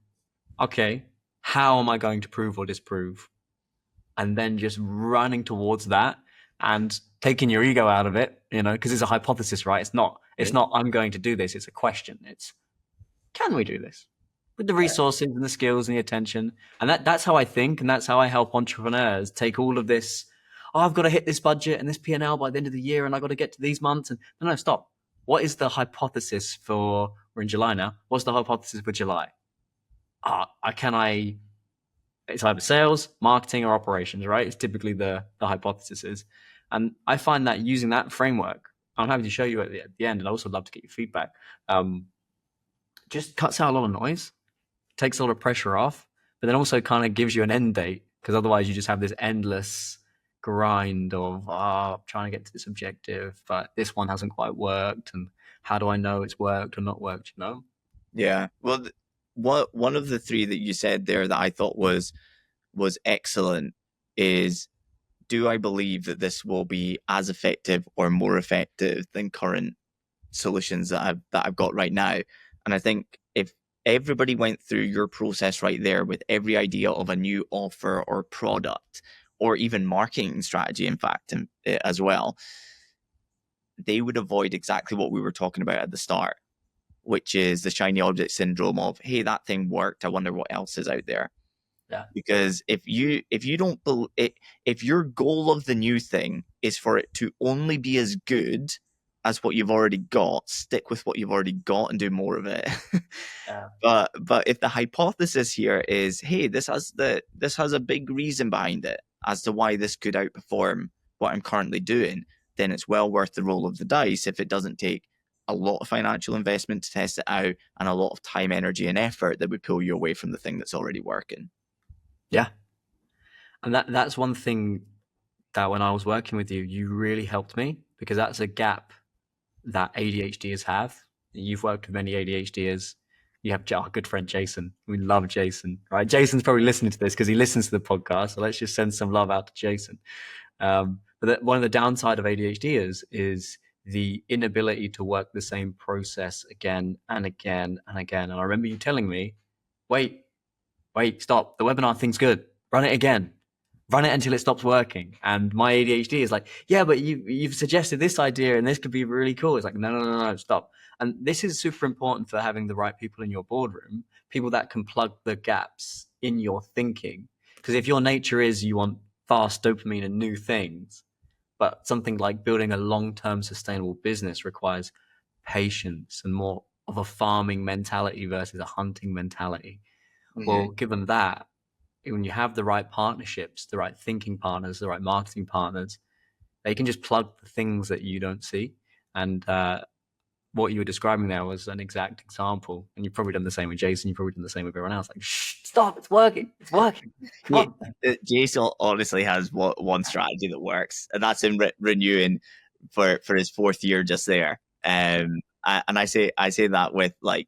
okay, how am I going to prove or disprove? And then just running towards that and taking your ego out of it, because it's a hypothesis, right? It's not I'm going to do this. It's a question. It's, can we do this with the resources and the skills and the attention? And that's how I think, and that's how I help entrepreneurs take all of this. Oh, I've got to hit this budget and this P&L by the end of the year, and I've got to get to these months. And no, stop. What is the hypothesis for? We're in July now. What's the hypothesis for July? It's either sales, marketing, or operations, right? It's typically the hypothesis is. And I find that using that framework, I'm happy to show you at the end, and I also love to get your feedback. Just cuts out a lot of noise, takes a lot of pressure off, but then also kind of gives you an end date, because otherwise you just have this endless grind of trying to get to this objective, but this one hasn't quite worked, and how do I know it's worked or not worked, Yeah. Well, one of the three that you said there that I thought was excellent is, do I believe that this will be as effective or more effective than current solutions that I've got right now? And I think if everybody went through your process right there with every idea of a new offer or product or even marketing strategy, in fact, as well, they would avoid exactly what we were talking about at the start, which is the shiny object syndrome of, hey, that thing worked, I wonder what else is out there. Yeah. Because if you don't if your goal of the new thing is for it to only be as good as what you've already got, stick with what you've already got and do more of it. Yeah. But if the hypothesis here is, hey, this has a big reason behind it as to why this could outperform what I'm currently doing, then it's well worth the roll of the dice if it doesn't take a lot of financial investment to test it out and a lot of time, energy, and effort that would pull you away from the thing that's already working. Yeah. And that's one thing that when I was working with you, you really helped me, because that's a gap that ADHDers have. You've worked with many ADHDers. You have our good friend Jason. We love Jason, right? Jason's probably listening to this because he listens to the podcast. So let's just send some love out to Jason. But one of the downside of ADHD is the inability to work the same process again and again and again. And I remember you telling me, wait, stop. The webinar thing's good. Run it again. Run it until it stops working. And my ADHD is like, yeah, but you've suggested this idea and this could be really cool. It's like, no, stop. And this is super important for having the right people in your boardroom, people that can plug the gaps in your thinking. Because if your nature is you want fast dopamine and new things, but something like building a long-term sustainable business requires patience and more of a farming mentality versus a hunting mentality. Mm-hmm. Well, given that, when you have the right partnerships, the right thinking partners, the right marketing partners, they can just plug the things that you don't see. And what you were describing there was an exact example. And you've probably done the same with Jason. You've probably done the same with everyone else. Like, shh, stop, it's working. It's working. Yeah, Jason honestly has one strategy that works, and that's in renewing for his fourth year just there. And I say that with like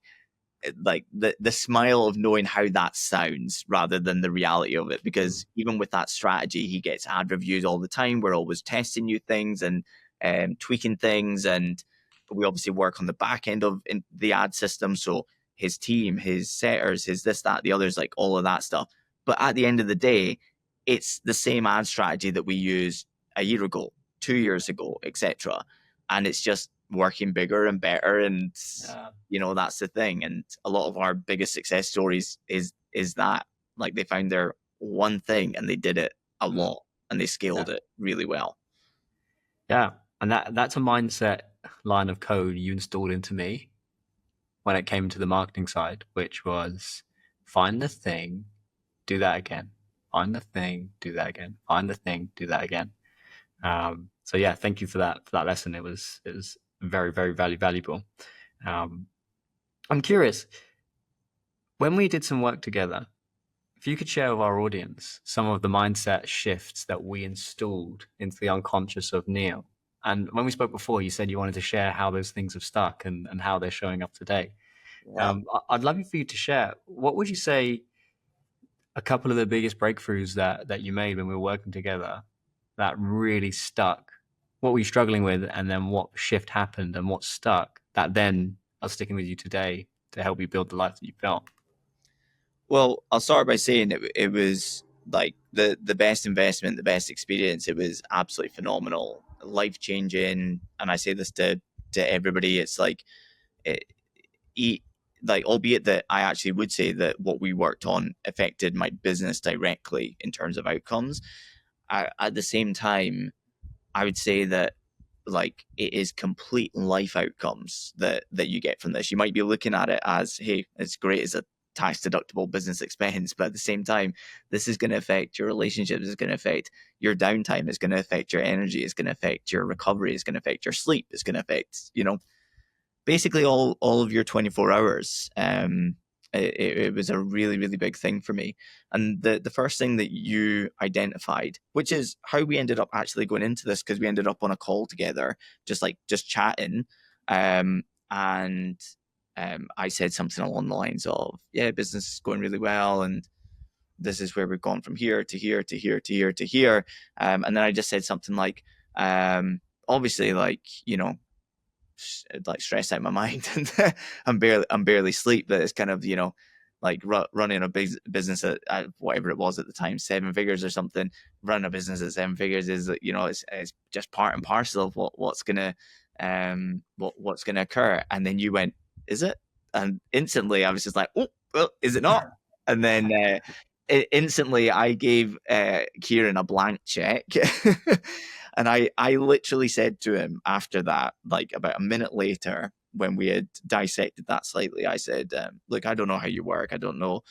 the smile of knowing how that sounds rather than the reality of it, because even with that strategy, he gets ad reviews all the time. We're always testing new things and tweaking things, and we obviously work on the back end of the ad system. So his team, his setters, his this, that, the others, like all of that stuff. But at the end of the day, it's the same ad strategy that we used a year ago, 2 years ago, etc. And it's just working bigger and better. And that's the thing. And a lot of our biggest success stories is that, like, they found their one thing and they did it a lot and they scaled it really well. Yeah. And that's a mindset line of code you installed into me when it came to the marketing side, which was find the thing, do that again. Find the thing, do that again. Find the thing, do that again. So yeah, thank you for that lesson. It was very, very valuable. I'm curious, when we did some work together, if you could share with our audience some of the mindset shifts that we installed into the unconscious of Neil. And when we spoke before, you said you wanted to share how those things have stuck and how they're showing up today. Wow. I'd love for you to share. What would you say a couple of the biggest breakthroughs that you made when we were working together that really stuck? What were you struggling with, and then what shift happened and what stuck that then are sticking with you today to help you build the life that you built? Well, I'll start by saying it was like the best investment, the best experience. It was absolutely phenomenal, life changing, and I say this to everybody. It's like it, like, albeit that I actually would say that what we worked on affected my business directly in terms of outcomes. At the same time, I would say that like it is complete life outcomes that you get from this. You might be looking at it as, hey, it's great as a tax deductible business expense, but at the same time, this is going to affect your relationships, it's going to affect your downtime, it's going to affect your energy, it's going to affect your recovery, it's going to affect your sleep, it's going to affect, basically all of your 24 hours. It was a really, really big thing for me. And the first thing that you identified, which is how we ended up actually going into this, because we ended up on a call together, just chatting. And I said something along the lines of, yeah, business is going really well, and this is where we've gone from here to here to here to here to here. And then I just said something like, obviously, like, like stressed out my mind, and I'm barely sleep, but it's kind of, like running a big business at whatever it was at the time, 7 figures or something. Running a business at 7 figures is, it's just part and parcel of what's gonna occur. And then you went, is it? And instantly I was just like, oh, well, is it not? And then instantly I gave Kieran a blank check. And I literally said to him after that, like about a minute later, when we had dissected that slightly, I said, look, I don't know how you work. I don't know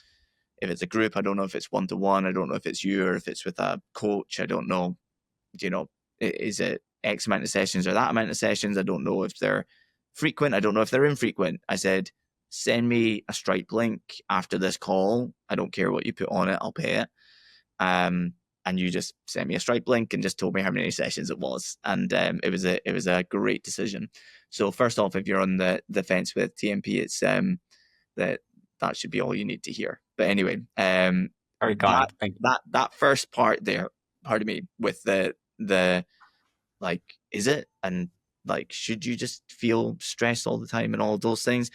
if it's a group. I don't know if it's one-to-one. I don't know if it's you or if it's with a coach. I don't know, is it X amount of sessions or that amount of sessions? I don't know if they're frequent. I don't know if they're infrequent. I said, send me a Stripe link after this call. I don't care what you put on it. I'll pay it. And you just sent me a Stripe link and just told me how many sessions it was. And it was a great decision. So first off, if you're on the fence with TMP, it's that should be all you need to hear. But anyway, Very kind. Thank you. that first part there, pardon me, with the like, is it? And like, should you just feel stressed all the time and all of those things?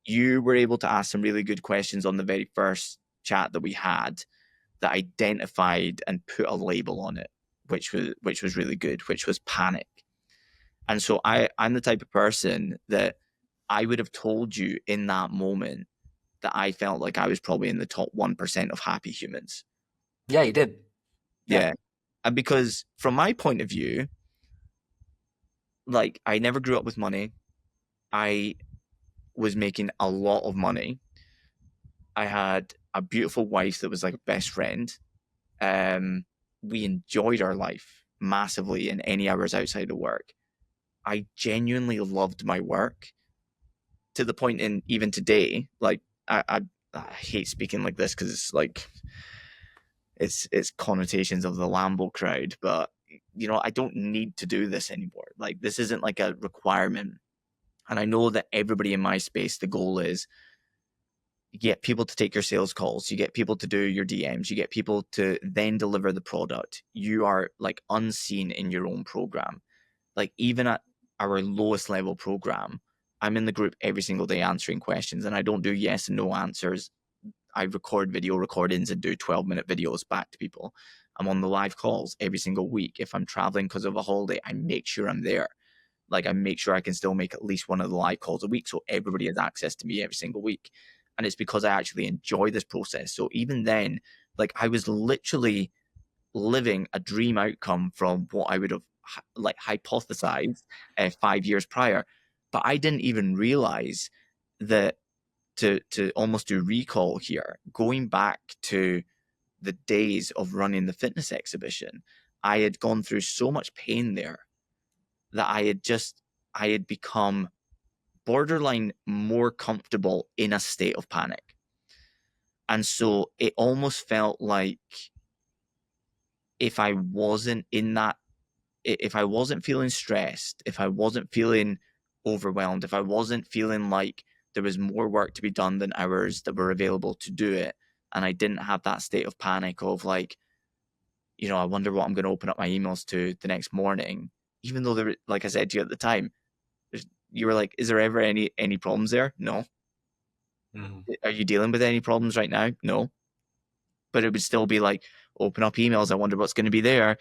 You were able to ask some really good questions on the very first chat that we had, that identified and put a label on it, which was really good, which was panic. And so I'm the type of person that I would have told you in that moment that I felt like I was probably in the top 1% of happy humans. Yeah, you did. Yeah. And because from my point of view, like, I never grew up with money. I was making a lot of money. I had a beautiful wife that was like a best friend. We enjoyed our life massively in any hours outside of work. I genuinely loved my work, to the point in even today, like I hate speaking like this because it's like it's connotations of the Lambo crowd, but I don't need to do this anymore. Like, this isn't like a requirement. And I know that everybody in my space, the goal is, you get people to take your sales calls, you get people to do your DMs, you get people to then deliver the product. You are like unseen in your own program. Like, even at our lowest level program, I'm in the group every single day answering questions, and I don't do yes and no answers. I record video recordings and do 12-minute videos back to people. I'm on the live calls every single week. If I'm traveling because of a holiday, I make sure I'm there. Like, I make sure I can still make at least one of the live calls a week, so everybody has access to me every single week. And it's because I actually enjoy this process. So even then, like, I was literally living a dream outcome from what I would have like hypothesized 5 years prior. But I didn't even realize that, to almost do recall here, going back to the days of running the fitness exhibition, I had gone through so much pain there that I had become borderline more comfortable in a state of panic. And so it almost felt like, if I wasn't feeling stressed, if I wasn't feeling overwhelmed, if I wasn't feeling like there was more work to be done than hours that were available to do it, and I didn't have that state of panic of like, I wonder what I'm going to open up my emails to the next morning, even though there, like I said to you at the time, you were like, is there ever any problems there? No. Are you dealing with any problems right now? No. But it would still be like, open up emails. I wonder what's going to be there.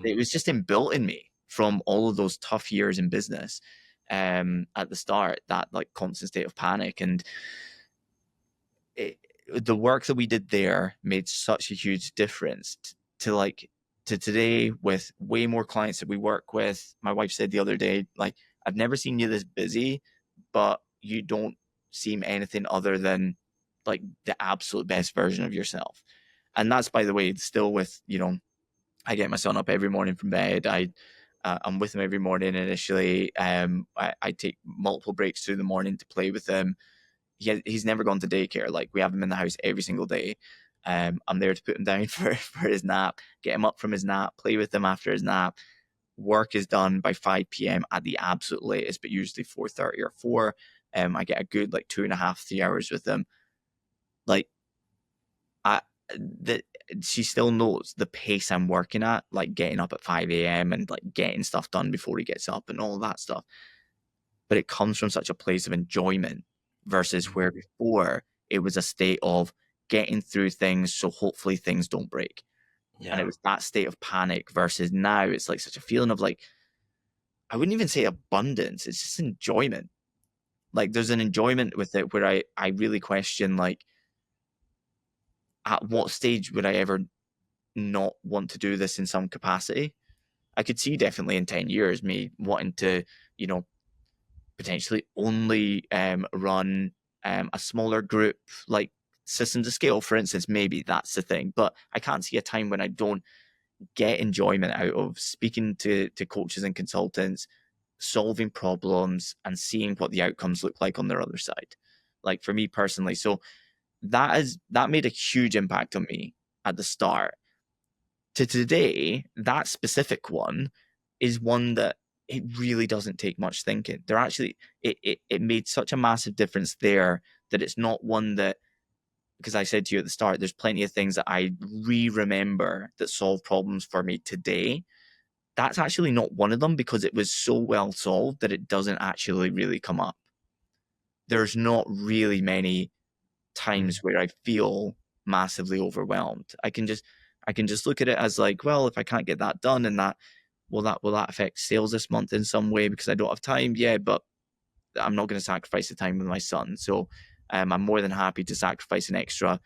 It was just inbuilt in me from all of those tough years in business at the start, that like constant state of panic. And the work that we did there made such a huge difference to today, with way more clients that we work with. My wife said the other day, like, I've never seen you this busy, but you don't seem anything other than like the absolute best version of yourself. And that's, by the way, still with, I get my son up every morning from bed. I'm with him every morning initially. I take multiple breaks through the morning to play with him. He's never gone to daycare. Like, we have him in the house every single day. I'm there to put him down for his nap, get him up from his nap, play with him after his nap. Work is done by 5 p.m. at the absolute latest, but usually 4:30 or 4. I get a good like 2.5, 3 hours with him. Like, she still knows the pace I'm working at, like getting up at 5 a.m. and like getting stuff done before he gets up and all that stuff. But it comes from such a place of enjoyment versus where before it was a state of getting through things so hopefully things don't break. Yeah. And it was that state of panic versus now it's like such a feeling of like, I wouldn't even say abundance. It's just enjoyment. Like, there's an enjoyment with it where I really question, like, at what stage would I ever not want to do this in some capacity? I could see definitely in 10 years me wanting to, potentially only run a smaller group, like systems of scale, for instance. Maybe that's the thing. But I can't see a time when I don't get enjoyment out of speaking to coaches and consultants, solving problems, and seeing what the outcomes look like on their other side. Like, for me personally. So that made a huge impact on me at the start. To today, that specific one is one that it really doesn't take much thinking. They're actually, it made such a massive difference there that it's not one that, because I said to you at the start, there's plenty of things that I remember that solve problems for me today. That's actually not one of them, because it was so well solved that it doesn't actually really come up. There's not really many times where I feel massively overwhelmed. I can just look at it as like, well, if I can't get that done, and that will that affect sales this month in some way because I don't have time? Yeah, but I'm not going to sacrifice the time with my son. So I'm more than happy to sacrifice an extra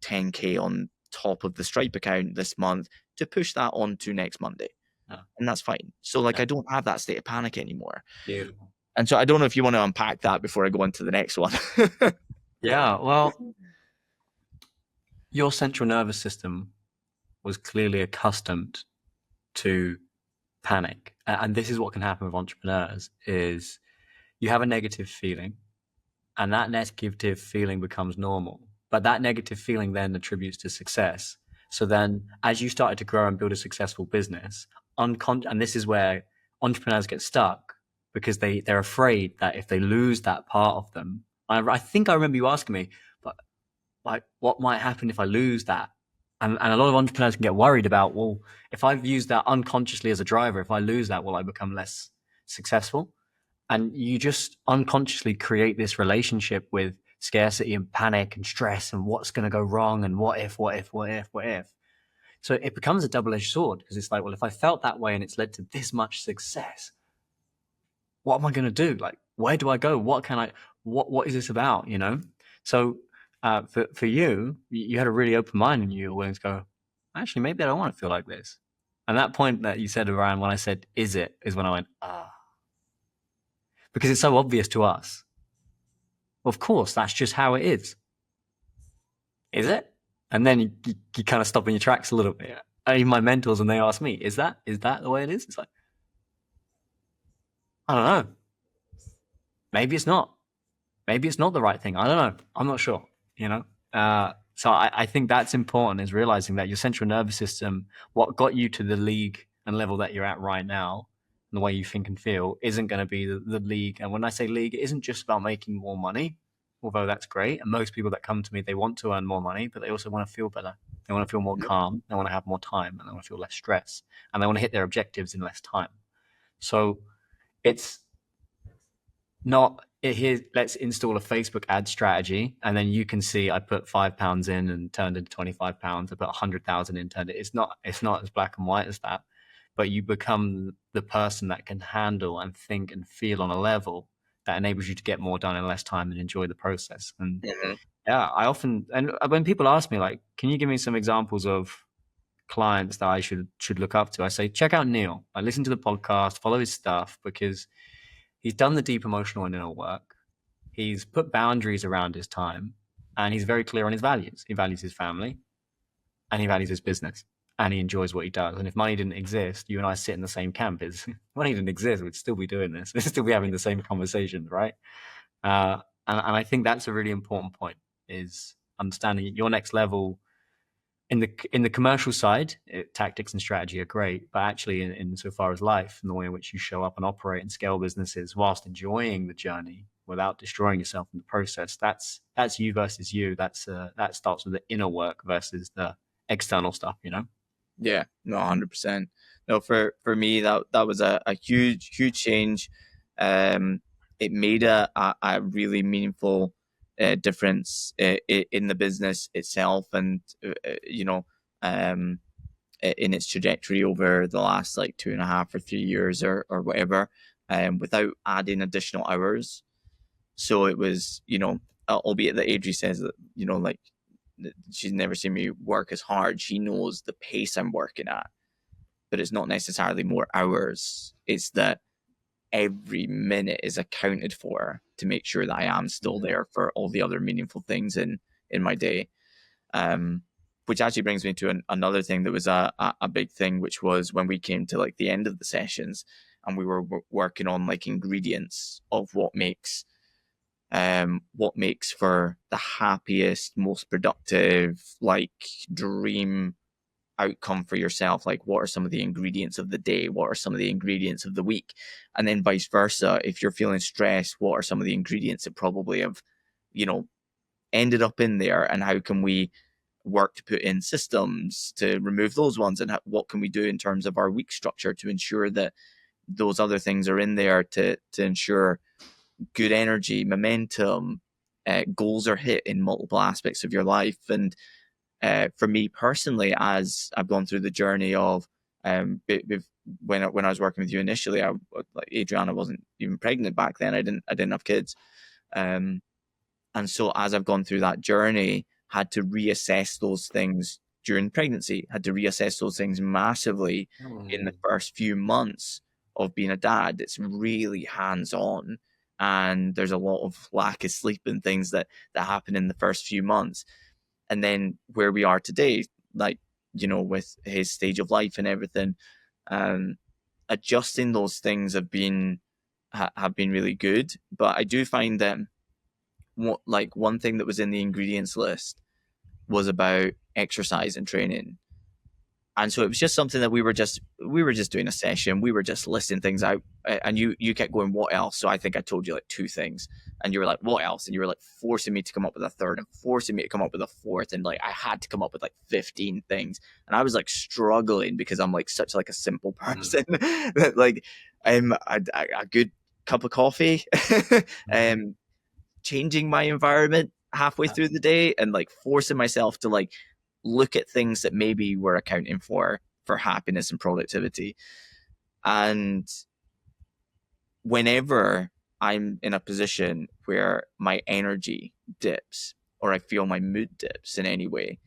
10K on top of the Stripe account this month to push that on to next Monday. Yeah. And that's fine. So like, I don't have that state of panic anymore. Beautiful. And so I don't know if you want to unpack that before I go into the next one. Yeah, well, your central nervous system was clearly accustomed to panic. And this is what can happen with entrepreneurs is you have a negative feeling, and that negative feeling becomes normal. But that negative feeling then attributes to success. So then as you started to grow and build a successful business, and this is where entrepreneurs get stuck, because they're afraid that if they lose that part of them, I think I remember you asking me, but like, what might happen if I lose that? And a lot of entrepreneurs can get worried about, well, if I've used that unconsciously as a driver, if I lose that, will I become less successful? And you just unconsciously create this relationship with scarcity and panic and stress and what's going to go wrong and what if. So it becomes a double-edged sword, because it's like, well, if I felt that way and it's led to this much success, what am I going to do? Like, where do I go? What is this about? So for you had a really open mind, and you were willing to go, actually, maybe I don't want to feel like this. And that point that you said around when I said, is when I went, because it's so obvious to us. Of course, that's just how it is. Is it? And then you kind of stop in your tracks a little bit. Even my mentors, and they ask me, is that the way it is? It's like, I don't know. Maybe it's not. Maybe it's not the right thing. I don't know. I'm not sure, So I think that's important, is realizing that your central nervous system, what got you to the league and level that you're at right now, and the way you think and feel, isn't going to be the league. And when I say league, it isn't just about making more money, although that's great. And most people that come to me, they want to earn more money, but they also want to feel better. They want to feel more calm. They want to have more time, and they want to feel less stress, and they want to hit their objectives in less time. So it's not here, let's install a Facebook ad strategy, and then you can see I put £5 in and turned into £25. I put 100,000 in, turned it. It's not as black and white as that, but you become the person that can handle and think and feel on a level that enables you to get more done in less time and enjoy the process. And yeah, I often, and when people ask me like, can you give me some examples of clients that I should look up to, I say check out Neil. I listen to the podcast, follow his stuff, because he's done the deep emotional and inner work. He's put boundaries around his time, and he's very clear on his values. He values his family, and he values his business, and he enjoys what he does. And if money didn't exist, you and I sit in the same camp. Is money didn't exist, we'd still be doing this. We'd still be having the same conversations, right? And I think that's a really important point, is understanding your next level. In the commercial side, tactics and strategy are great, but actually in so far as life and the way in which you show up and operate and scale businesses whilst enjoying the journey without destroying yourself in the process, that's you versus you. That starts with the inner work versus the external stuff, you know? Yeah, no, 100%. No, for me, that was a huge change. It made a really meaningful difference in the business itself, and in its trajectory over the last like 2.5 or 3 years or whatever, without adding additional hours. So it was, albeit that Adri says that, like, she's never seen me work as hard. She knows the pace I'm working at, but it's not necessarily more hours. It's that every minute is accounted for to make sure that I am still there for all the other meaningful things in my day. Which actually brings me to another thing that was a big thing, which was when we came to like the end of the sessions and we were working on like ingredients of what makes for the happiest, most productive, like dream outcome for yourself. Like, what are some of the ingredients of the day? What are some of the ingredients of the week? And then vice versa. If you're feeling stressed, what are some of the ingredients that probably have, ended up in there? And how can we work to put in systems to remove those ones? And what can we do in terms of our week structure to ensure that those other things are in there to ensure good energy, momentum, goals are hit in multiple aspects of your life? And for me personally, as I've gone through the journey of when I was working with you initially, like Adriana wasn't even pregnant back then. I didn't have kids, and so as I've gone through that journey, had to reassess those things during pregnancy. Had to reassess those things massively in the first few months of being a dad. It's really hands-on, and there's a lot of lack of sleep and things that happen in the first few months. And then where we are today, like, with his stage of life and everything, adjusting those things have been really good. But I do find that one thing that was in the ingredients list was about exercise and training. And so it was just something that we were just doing a session. We were just listing things out, and you kept going, what else? So I think I told you like 2 things, and you were like, what else? And you were like forcing me to come up with a third and forcing me to come up with a fourth. And like, I had to come up with like 15 things. And I was like struggling because I'm like such like a simple person that like I'm a good cup of coffee, changing my environment halfway through the day and like forcing myself to like look at things that maybe we're accounting for happiness and productivity. And whenever I'm in a position where my energy dips or I feel my mood dips in any way,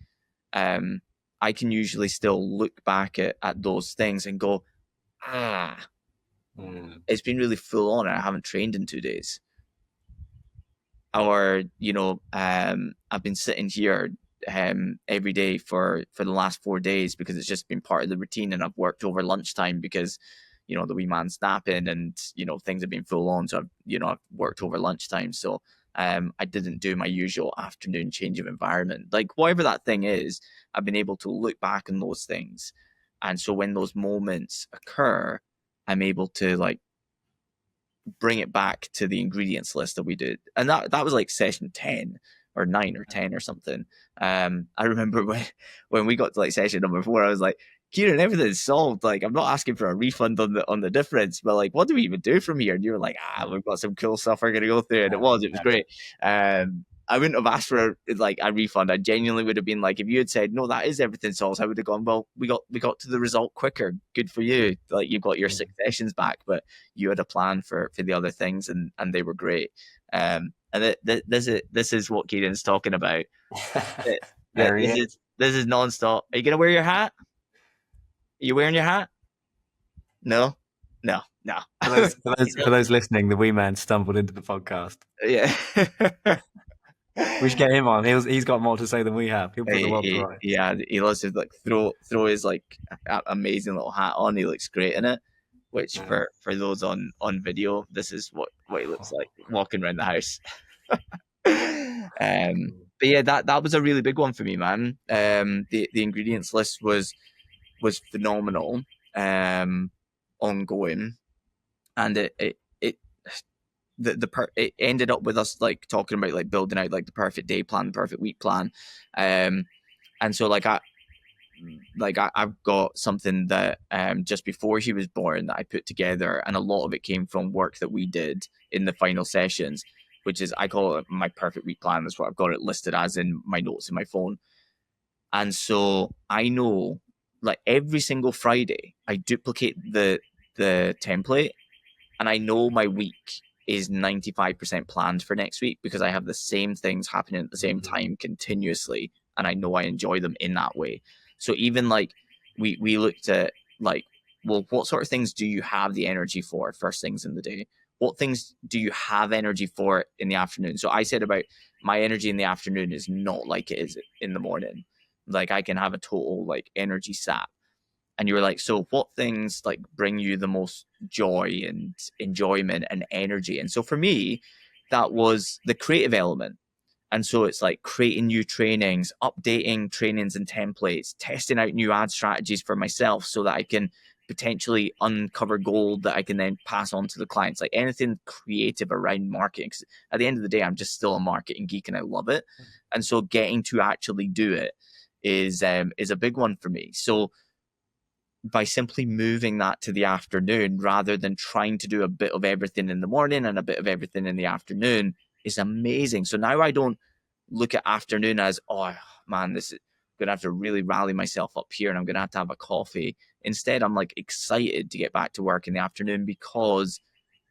I can usually still look back at those things and go, it's been really full on and I haven't trained in 2 days. Or, I've been sitting here every day for the last 4 days because it's just been part of the routine, and I've worked over lunchtime because the wee man's napping and things have been full on, so I've worked over lunchtime, so I didn't do my usual afternoon change of environment. Like, whatever that thing is, I've been able to look back on those things, and so when those moments occur, I'm able to like bring it back to the ingredients list that we did. And that was like session 10 or 9 or 10 or something. I remember when we got to like session number 4, I was like, Kieran, everything's solved. Like, I'm not asking for a refund on the difference, but like, what do we even do from here? And you were like, we've got some cool stuff we're gonna go through, and it was great. I wouldn't have asked for like a refund. I genuinely would have been like, if you had said no, that is everything solved, I would have gone, well, we got to the result quicker. Good for you. Like, you got your 6 sessions back, but you had a plan for the other things, and they were great. And this is what Kieran's talking about. This is nonstop. Are you gonna wear your hat? Are you wearing your hat? No. For those listening, the wee man stumbled into the podcast. Yeah. We should get him on. He's got more to say than we have. He'll put the world to right. Yeah, he loves to like throw his like amazing little hat on. He looks great in it. Which for those on video, this is what he looks like walking around the house. But yeah, that was a really big one for me, man. The ingredients list was phenomenal, ongoing, and it ended up with us like talking about like building out like the perfect day plan, the perfect week plan, and so I've got something that just before he was born that I put together, and a lot of it came from work that we did in the final sessions, which is, I call it my perfect week plan. That's what I've got it listed as in my notes in my phone. And so I know, like, every single Friday I duplicate the template, and I know my week is 95% planned for next week because I have the same things happening at the same time continuously, and I know I enjoy them in that way. So even like we looked at like, well, what sort of things do you have the energy for first things in the day? What things do you have energy for in the afternoon? So I said about my energy in the afternoon is not like it is in the morning. Like, I can have a total like energy sap. And you were like, so what things like bring you the most joy and enjoyment and energy? And so for me, that was the creative element. And so it's like creating new trainings, updating trainings and templates, testing out new ad strategies for myself so that I can potentially uncover gold that I can then pass on to the clients. Like anything creative around marketing. 'Cause at the end of the day, I'm just still a marketing geek and I love it. And so getting to actually do it is a big one for me. So by simply moving that to the afternoon rather than trying to do a bit of everything in the morning and a bit of everything in the afternoon is amazing. So now I don't look at afternoon as, oh man, this is going to have to really rally myself up here and I'm going to have a coffee. Instead, I'm like excited to get back to work in the afternoon because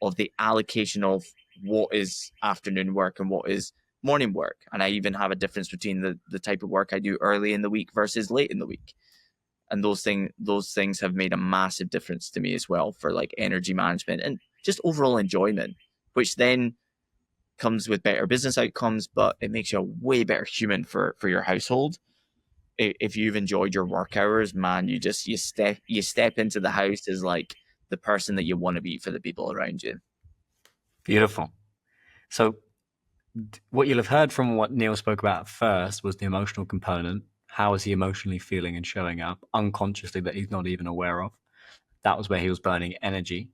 of the allocation of what is afternoon work and what is morning work. And I even have a difference between the type of work I do early in the week versus late in the week. And those things have made a massive difference to me as well for like energy management and just overall enjoyment, which then comes with better business outcomes, but it makes you a way better human for your household. If you've enjoyed your work hours, man, you step into the house as like the person that you want to be for the people around you. Beautiful. So what you'll have heard from what Neil spoke about at first was the emotional component. How is he emotionally feeling and showing up unconsciously that he's not even aware of? That was where he was burning energy.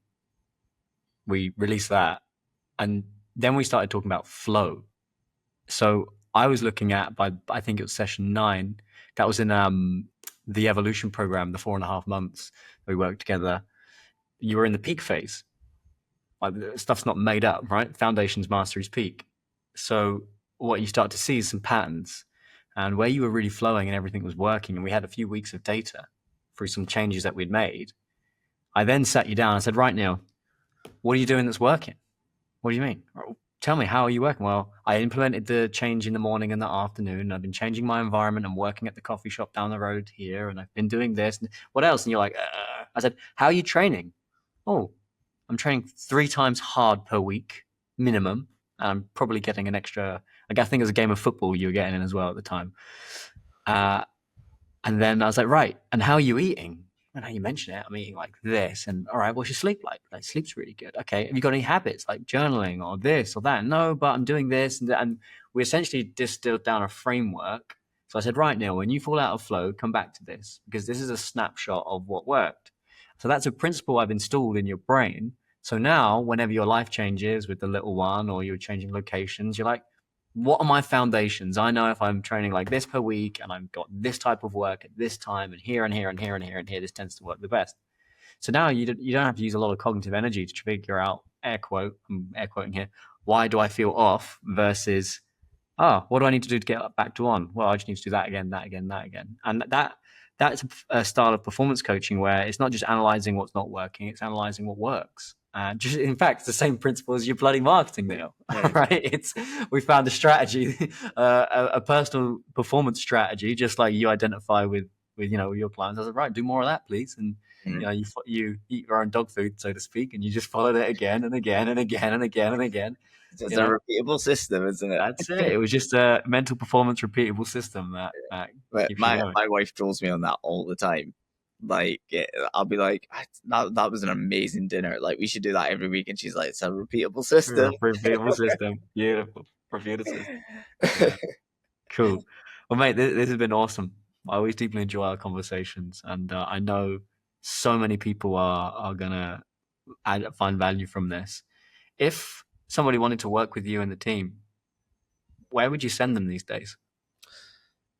We released that. And then we started talking about flow. So I was looking at, I think it was session 9, that was in the evolution program, the 4.5 months we worked together. You were in the peak phase. Like, stuff's not made up, right? Foundations, mastery's peak. So what you start to see is some patterns. And where you were really flowing and everything was working, and we had a few weeks of data through some changes that we'd made, I then sat you down and said, right, Neil, what are you doing that's working? What do you mean? Tell me, how are you working? Well, I implemented the change in the morning and the afternoon. I've been changing my environment. I'm working at the coffee shop down the road here, and I've been doing this. What else? And you're like, I said, how are you training? Oh, I'm training 3 times hard per week, minimum. And I'm probably getting an extra, like, I think it was a game of football you were getting in as well at the time. And then I was like, right, and how are you eating? And how you mention it, I'm eating like this. And all right, what's your sleep like? Like, sleep's really good. Okay, have you got any habits like journaling or this or that? No, but I'm doing this. And we essentially distilled down a framework. So I said, right, Neil, when you fall out of flow, come back to this, because this is a snapshot of what worked. So that's a principle I've installed in your brain. So now, whenever your life changes with the little one or you're changing locations, you're like, what are my foundations? I know if I'm training like this per week and I've got this type of work at this time and here and here and here and here and here, this tends to work the best. So now you don't have to use a lot of cognitive energy to figure out, air quote, I'm air quoting here, why do I feel off versus, what do I need to do to get back to on? Well, I just need to do that again, that again, that again. And that's a style of performance coaching where it's not just analyzing what's not working, it's analyzing what works. Just in fact, it's the same principle as your bloody marketing, Neil. Right? We found a strategy, a personal performance strategy, just like you identify with your clients. I said, right, do more of that, please. And you eat your own dog food, so to speak, and you just follow it again and again and again and again and again. It's a repeatable system, isn't it? That's it. It was just a mental performance repeatable system that my wife trolls me on that all the time. Like, I'll be like, that was an amazing dinner. Like, we should do that every week. And she's like, it's a repeatable system. Repeatable system. Beautiful. Repeatable system. Yeah. Cool. Well, mate, this has been awesome. I always deeply enjoy our conversations. And I know so many people are going to find value from this. If somebody wanted to work with you and the team, where would you send them these days?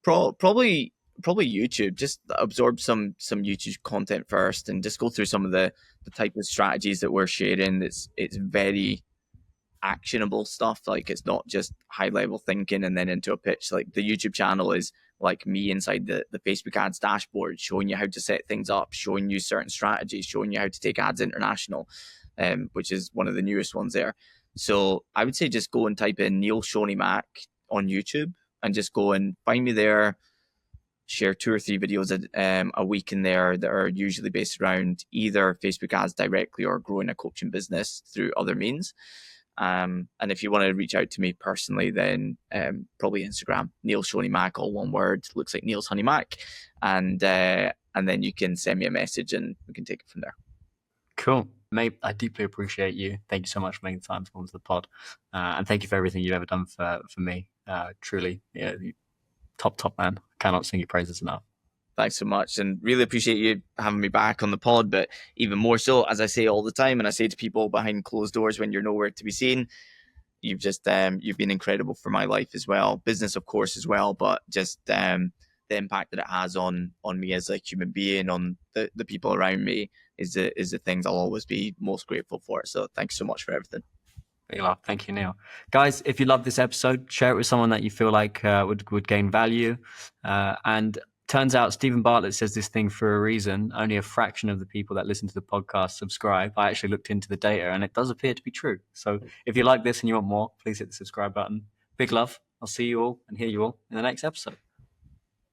Probably YouTube. Just absorb some YouTube content first and just go through some of the type of strategies that we're sharing. It's very actionable stuff. Like, it's not just high level thinking and then into a pitch. Like, the YouTube channel is like me inside the Facebook ads dashboard, showing you how to set things up, showing you certain strategies, showing you how to take ads international, which is one of the newest ones there. So I would say just go and type in Neil Shoney Mac on YouTube and just go and find me there. Share 2 or 3 videos a week in there that are usually based around either Facebook ads directly or growing a coaching business through other means. And if you want to reach out to me personally, then probably Instagram, Neil Shoney Mac, all one word. Looks like Neil's Honey Mac, and then you can send me a message and we can take it from there. Cool, mate. I deeply appreciate you. Thank you so much for making time to come to the pod, and thank you for everything you've ever done for me. Truly, top man. Cannot sing your praises enough. Thanks so much, and really appreciate you having me back on the pod. But even more so, as I say all the time, and I say to people behind closed doors when you're nowhere to be seen, you've just you've been incredible for my life as well, business of course as well, but just the impact that it has on me as a human being, on the people around me, is the things I'll always be most grateful for. So thanks so much for everything. Thank you, Neil. Guys, if you love this episode, share it with someone that you feel like would gain value. And turns out Stephen Bartlett says this thing for a reason. Only a fraction of the people that listen to the podcast subscribe. I actually looked into the data and it does appear to be true. So if you like this and you want more, please hit the subscribe button. Big love. I'll see you all and hear you all in the next episode.